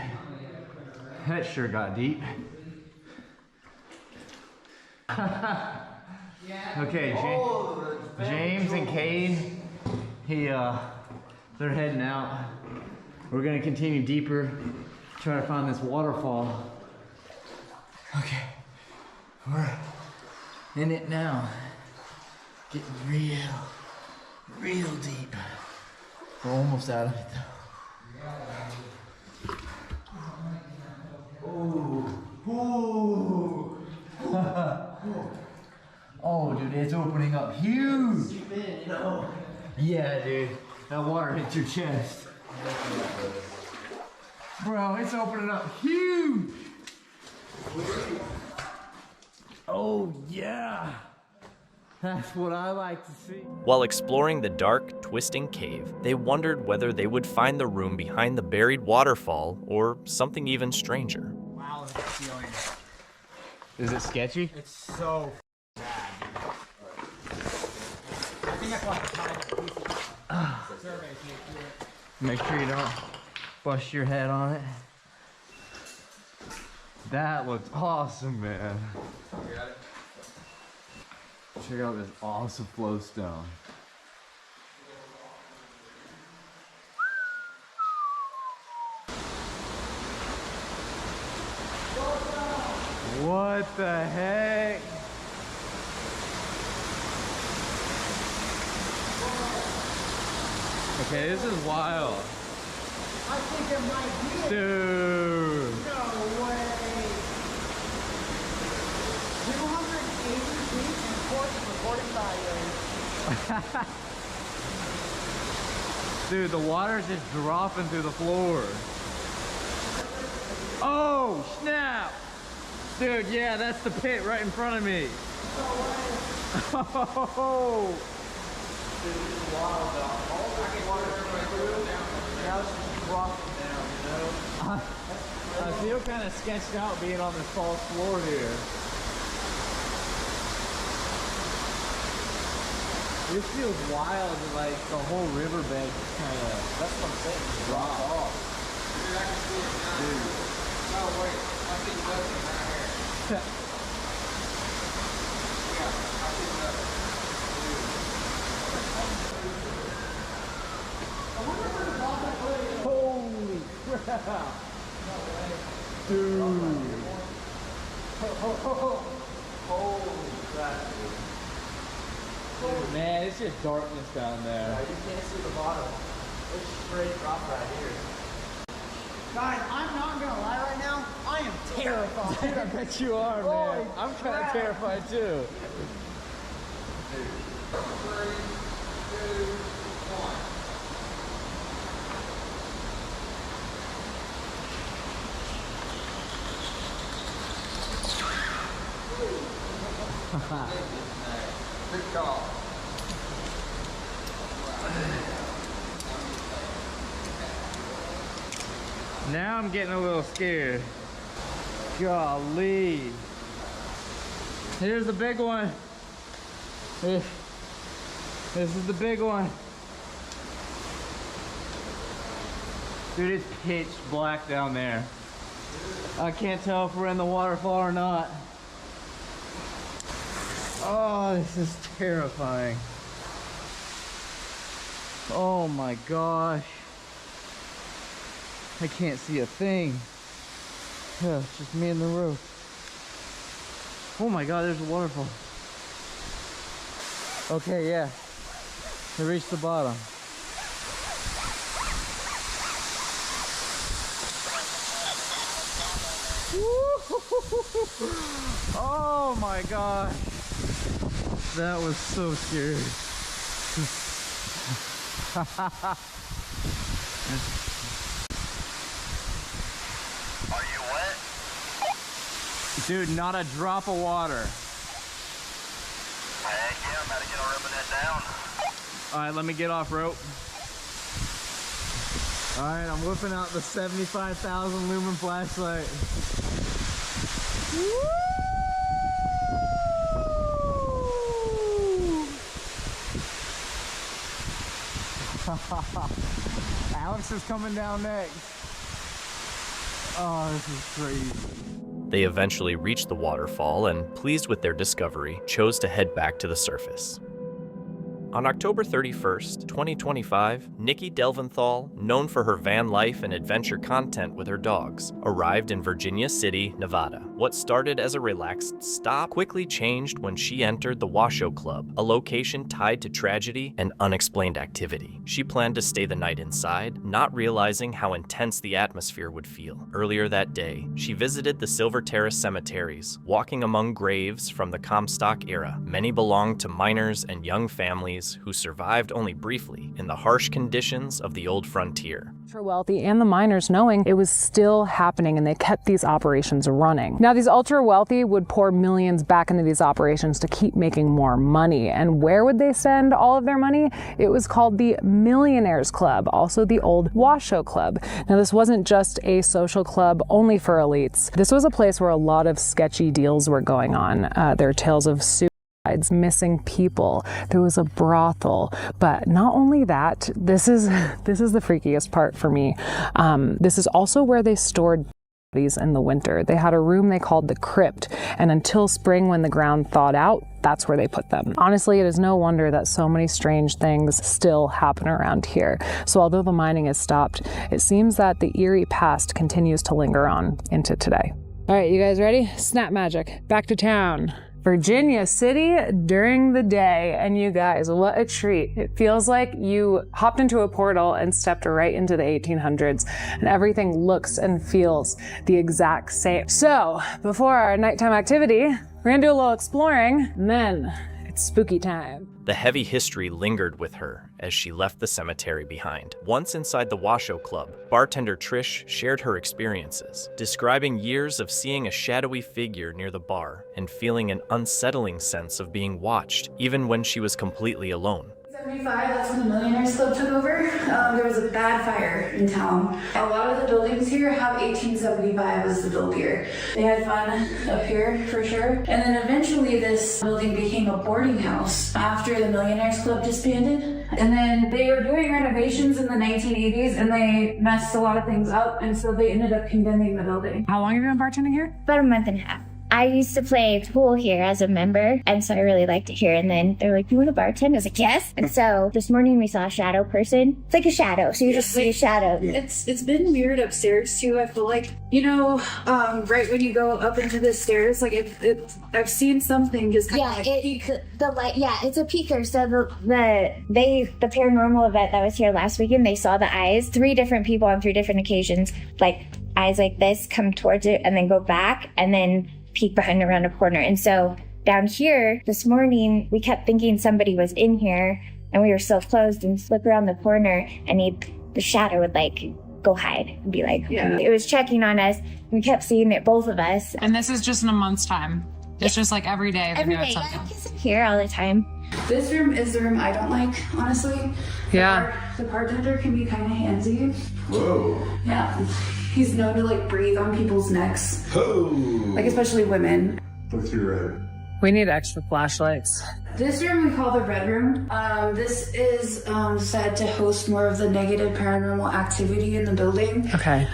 That sure got deep. Okay, James and Cade, they're heading out. We're gonna continue deeper, try to find this waterfall. Okay, we're in it now. Getting real deep. We're almost out of it though. Ooh. Oh, dude, it's opening up huge. Yeah, dude, that water hit your chest. Bro, it's opening up huge. Oh, yeah. That's what I like to see. While exploring the dark, twisting cave, they wondered whether they would find the room behind the buried waterfall or something even stranger. Wow, this feeling. Is it sketchy? It's so bad. I think that's why the survey can't do it. Make sure you don't bust your head on it. That looks awesome, man. You got it? Check out this awesome flowstone. What the heck? Okay, this is wild. I think it might be it. Dude. No way. 280 feet and 40 recording value. Dude, the water's just dropping through the floor. Oh, snap. Dude, yeah, that's the pit right in front of me. Oh. Dude, this is wild, though. All the water now it's just dropping down, you know? I feel kind of sketched out being on this false floor here. This feels wild, like the whole riverbed just kind of, that's what I'm saying, dropped off. Dude, I can see it now. Dude. No, wait, I think nothing right here. Yeah, I think nothing. Holy crap! Dude! Holy crap, dude. Man, it's just darkness down there. Yeah, you can't see the bottom. It's straight drop right here. Guys, I'm not gonna lie right now. I am terrified. Dude, I bet you are, man. I'm kind of terrified too. 3, 2, 1. Good call. Now I'm getting a little scared. Golly. Here's the big one. This is the big one. Dude, it's pitch black down there. I can't tell if we're in the waterfall or not. Oh, this is terrifying. Oh my gosh. I can't see a thing. Yeah, it's just me and the roof. Oh my god, there's a waterfall. Okay, yeah. We reached the bottom. Oh my gosh. That was so scary. Are you wet? Dude, not a drop of water. Heck yeah, I'm about to get our ripping that down. Alright, let me get off rope. Alright, I'm whipping out the 75,000 lumen flashlight. Woo! Alex is coming down next. Oh, this is crazy. They eventually reached the waterfall and, pleased with their discovery, chose to head back to the surface. On October 31st, 2025, Nikki Delventhal, known for her van life and adventure content with her dogs, arrived in Virginia City, Nevada. What started as a relaxed stop quickly changed when she entered the Washoe Club, a location tied to tragedy and unexplained activity. She planned to stay the night inside, not realizing how intense the atmosphere would feel. Earlier that day, she visited the Silver Terrace cemeteries, walking among graves from the Comstock era. Many belonged to miners and young families who survived only briefly in the harsh conditions of the old frontier. Ultra wealthy and the miners knowing it was still happening, and they kept these operations running. Now, these ultra wealthy would pour millions back into these operations to keep making more money. And where would they send all of their money? It was called the Millionaires Club, also the old Washoe Club. Now, this wasn't just a social club only for elites. This was a place where a lot of sketchy deals were going on. There are tales of missing people. There was a brothel, but not only that, this is the freakiest part for me. This is also where they stored bodies in the winter. They had a room they called the crypt, and until spring, when the ground thawed out, that's where they put them. Honestly, it is no wonder that so many strange things still happen around here. So although the mining has stopped, it seems that the eerie past continues to linger on into today. All right, you guys ready? Snap magic. Back to town. Virginia City during the day, and you guys, what a treat. It feels like you hopped into a portal and stepped right into the 1800s, and everything looks and feels the exact same. So before our nighttime activity, we're gonna do a little exploring, and then it's spooky time. The heavy history lingered with her as she left the cemetery behind. Once inside the Washoe Club, bartender Trish shared her experiences, describing years of seeing a shadowy figure near the bar and feeling an unsettling sense of being watched, even when she was completely alone. 1975, that's when the Millionaires Club took over. There was a bad fire in town. A lot of the buildings here have 1875 as the build year. They had fun up here for sure. And then eventually this building became a boarding house after the Millionaires Club disbanded. And then they were doing renovations in the 1980s and they messed a lot of things up, and so they ended up condemning the building. How long have you been bartending here? About a month and a half. I used to play pool here as a member, and so I really liked it here. And then they're like, "You want to bartend?" I was like, "Yes." And so this morning we saw a shadow person. It's like a shadow, so you just see a shadow. It's been weird upstairs too. I feel like, you know, right when you go up into the stairs, like I've seen something just kind of peek. The light, yeah, it's a peeker. So the paranormal event that was here last weekend, they saw the eyes. 3 different people on 3 different occasions, like eyes like this, come towards it and then go back and then peek behind around a corner. And so down here this morning, we kept thinking somebody was in here, and we were still closed, and slip around the corner, and the shadow would like go hide and be like, it was checking on us. We kept seeing it, both of us. And this is just in a month's time. It's just like every day. Every day. Yeah, here all the time. This room is the room I don't like, honestly. Yeah. The bartender can be kind of handsy. Whoa. Yeah. He's known to like breathe on people's necks. Oh. Like especially women. Look through your head. We need extra flashlights. This room we call the Red Room. This is said to host more of the negative paranormal activity in the building. Okay.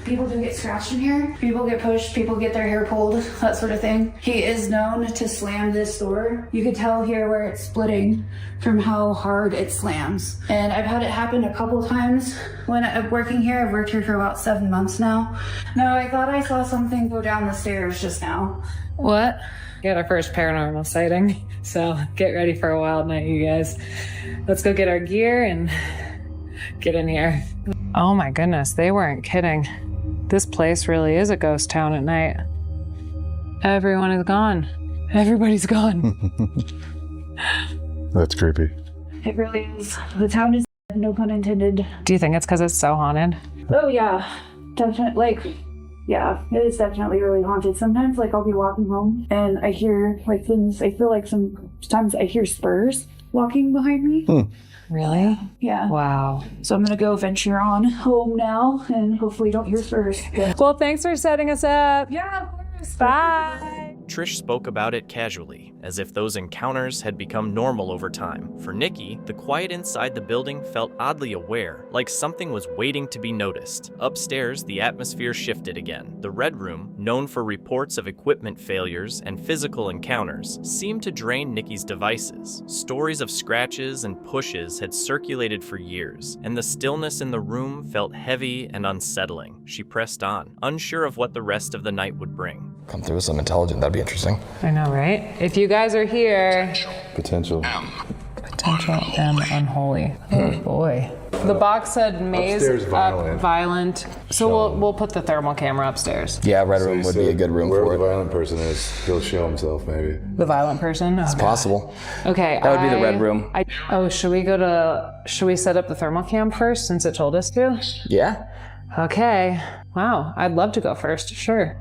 People do get scratched in here. People get pushed. People get their hair pulled. That sort of thing. He is known to slam this door. You could tell here where it's splitting from how hard it slams. And I've had it happen a couple times when I'm working here. I've worked here for about 7 months now. No, I thought I saw something go down the stairs just now. What? Got our first paranormal sighting. So get ready for a wild night, you guys. Let's go get our gear and get in here. Oh my goodness, they weren't kidding. This place really is a ghost town at night. Everyone is gone. Everybody's gone. That's creepy. It really is. The town is dead, no pun intended. Do you think it's because it's so haunted? Oh yeah, definitely. Yeah, it is definitely really haunted. Sometimes, like, I'll be walking home and I hear, like, things. I feel like sometimes I hear spurs walking behind me. Really? Yeah. Wow. So I'm gonna go venture on home now and hopefully don't hear spurs. Well, thanks for setting us up. Yeah, of course. Bye. Trish spoke about it casually, as if those encounters had become normal over time. For Nikki, the quiet inside the building felt oddly aware, like something was waiting to be noticed. Upstairs, the atmosphere shifted again. The Red Room, known for reports of equipment failures and physical encounters, seemed to drain Nikki's devices. Stories of scratches and pushes had circulated for years, and the stillness in the room felt heavy and unsettling. She pressed on, unsure of what the rest of the night would bring. Come through with some intelligent, that'd be interesting. I know, right? If you guys are here... Potential. Potential M unholy. Oh boy. The box said maze Upstairs up violent. So we'll put the thermal camera upstairs. Yeah, Red Room would be a good room for wherever it. the violent person is, he'll show himself maybe. The violent person? It's possible. Okay. That would be the Red Room. Should we set up the thermal cam first since it told us to? Yeah. Okay. Wow. I'd love to go first. Sure.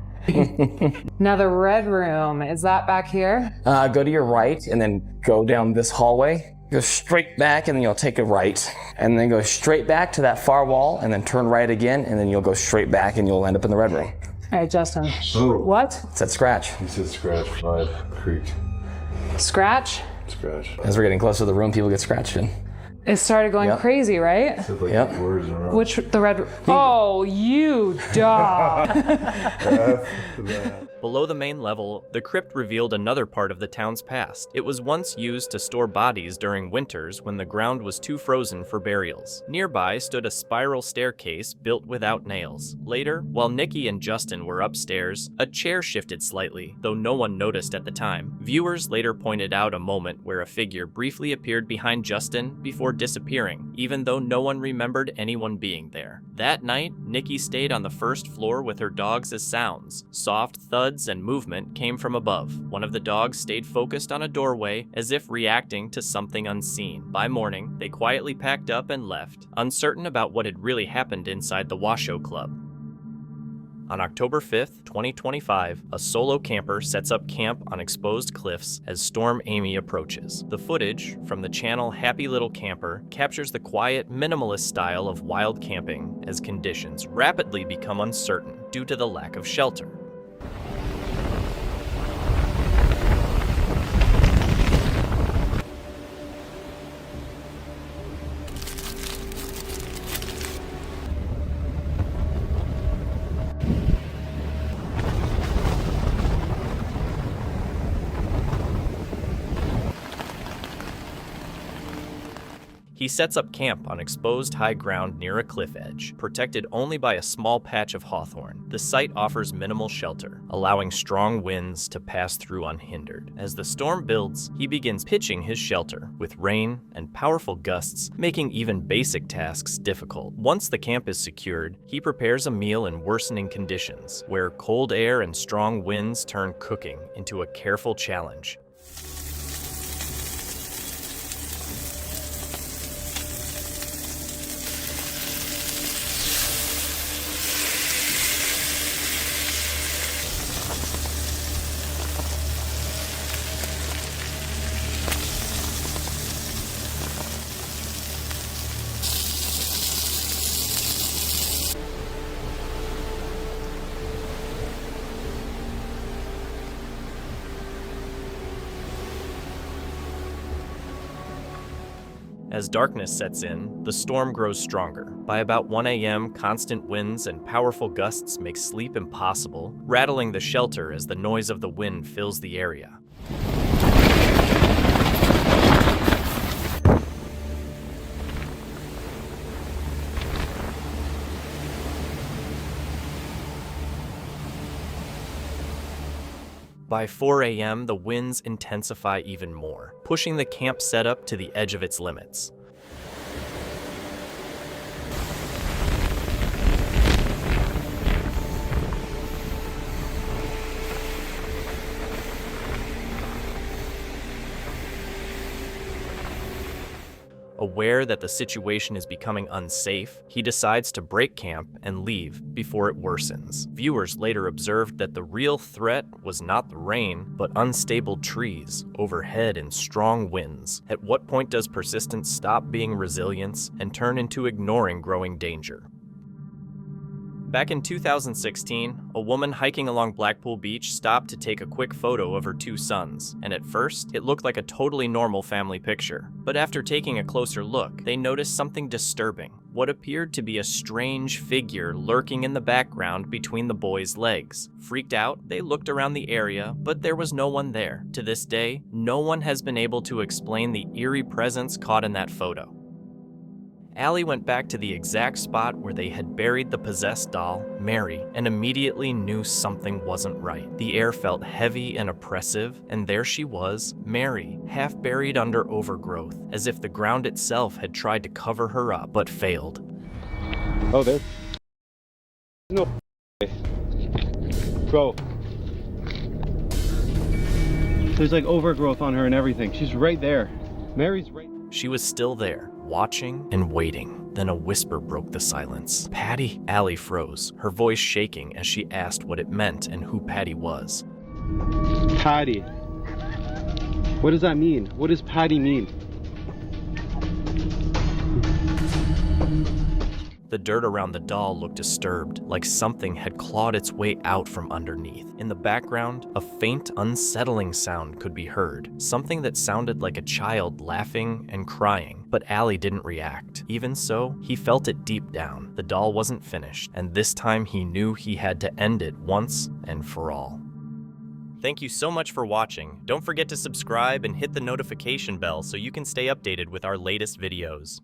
Now the Red Room, is that back here? Go to your right and then go down this hallway. Go straight back and then you'll take a right. And then go straight back to that far wall and then turn right again and then you'll go straight back and you'll end up in the Red Room. All right, Justin. Oh. What? It said scratch. He said scratch 5 creek. Scratch? Scratch. As we're getting closer to the room, people get scratched in. It started going crazy, right? Yep. Which, the Red... Oh, you dog. Below the main level, the crypt revealed another part of the town's past. It was once used to store bodies during winters when the ground was too frozen for burials. Nearby stood a spiral staircase built without nails. Later, while Nikki and Justin were upstairs, a chair shifted slightly, though no one noticed at the time. Viewers later pointed out a moment where a figure briefly appeared behind Justin before disappearing, even though no one remembered anyone being there. That night, Nikki stayed on the first floor with her dogs as sounds. Soft thuds and movement came from above. One of the dogs stayed focused on a doorway as if reacting to something unseen. By morning, they quietly packed up and left, uncertain about what had really happened inside the Washoe Club. On October 5th, 2025, a solo camper sets up camp on exposed cliffs as Storm Amy approaches. The footage from the channel Happy Little Camper captures the quiet, minimalist style of wild camping as conditions rapidly become uncertain due to the lack of shelter. He sets up camp on exposed high ground near a cliff edge, protected only by a small patch of hawthorn. The site offers minimal shelter, allowing strong winds to pass through unhindered. As the storm builds, he begins pitching his shelter, with rain and powerful gusts making even basic tasks difficult. Once the camp is secured, he prepares a meal in worsening conditions, where cold air and strong winds turn cooking into a careful challenge. As darkness sets in, the storm grows stronger. By about 1 a.m., constant winds and powerful gusts make sleep impossible, rattling the shelter as the noise of the wind fills the area. By 4 a.m., the winds intensify even more, pushing the camp setup to the edge of its limits. Aware that the situation is becoming unsafe, he decides to break camp and leave before it worsens. Viewers later observed that the real threat was not the rain, but unstable trees overhead in strong winds. At what point does persistence stop being resilience and turn into ignoring growing danger? Back in 2016, a woman hiking along Blackpool Beach stopped to take a quick photo of her 2 sons, and at first, it looked like a totally normal family picture. But after taking a closer look, they noticed something disturbing, what appeared to be a strange figure lurking in the background between the boys' legs. Freaked out, they looked around the area, but there was no one there. To this day, no one has been able to explain the eerie presence caught in that photo. Allie went back to the exact spot where they had buried the possessed doll, Mary, and immediately knew something wasn't right. The air felt heavy and oppressive, and there she was, Mary, half buried under overgrowth, as if the ground itself had tried to cover her up, but failed. Oh, there. No. Bro. There's like overgrowth on her and everything. She's right there. Mary's right. She was still there, watching and waiting. Then a whisper broke the silence. Patty? Allie froze, her voice shaking as she asked what it meant and who Patty was. Patty. What does that mean? What does Patty mean? The dirt around the doll looked disturbed, like something had clawed its way out from underneath. In the background, a faint, unsettling sound could be heard, something that sounded like a child laughing and crying, but Allie didn't react. Even so, he felt it deep down. The doll wasn't finished, and this time he knew he had to end it once and for all. Thank you so much for watching. Don't forget to subscribe and hit the notification bell so you can stay updated with our latest videos.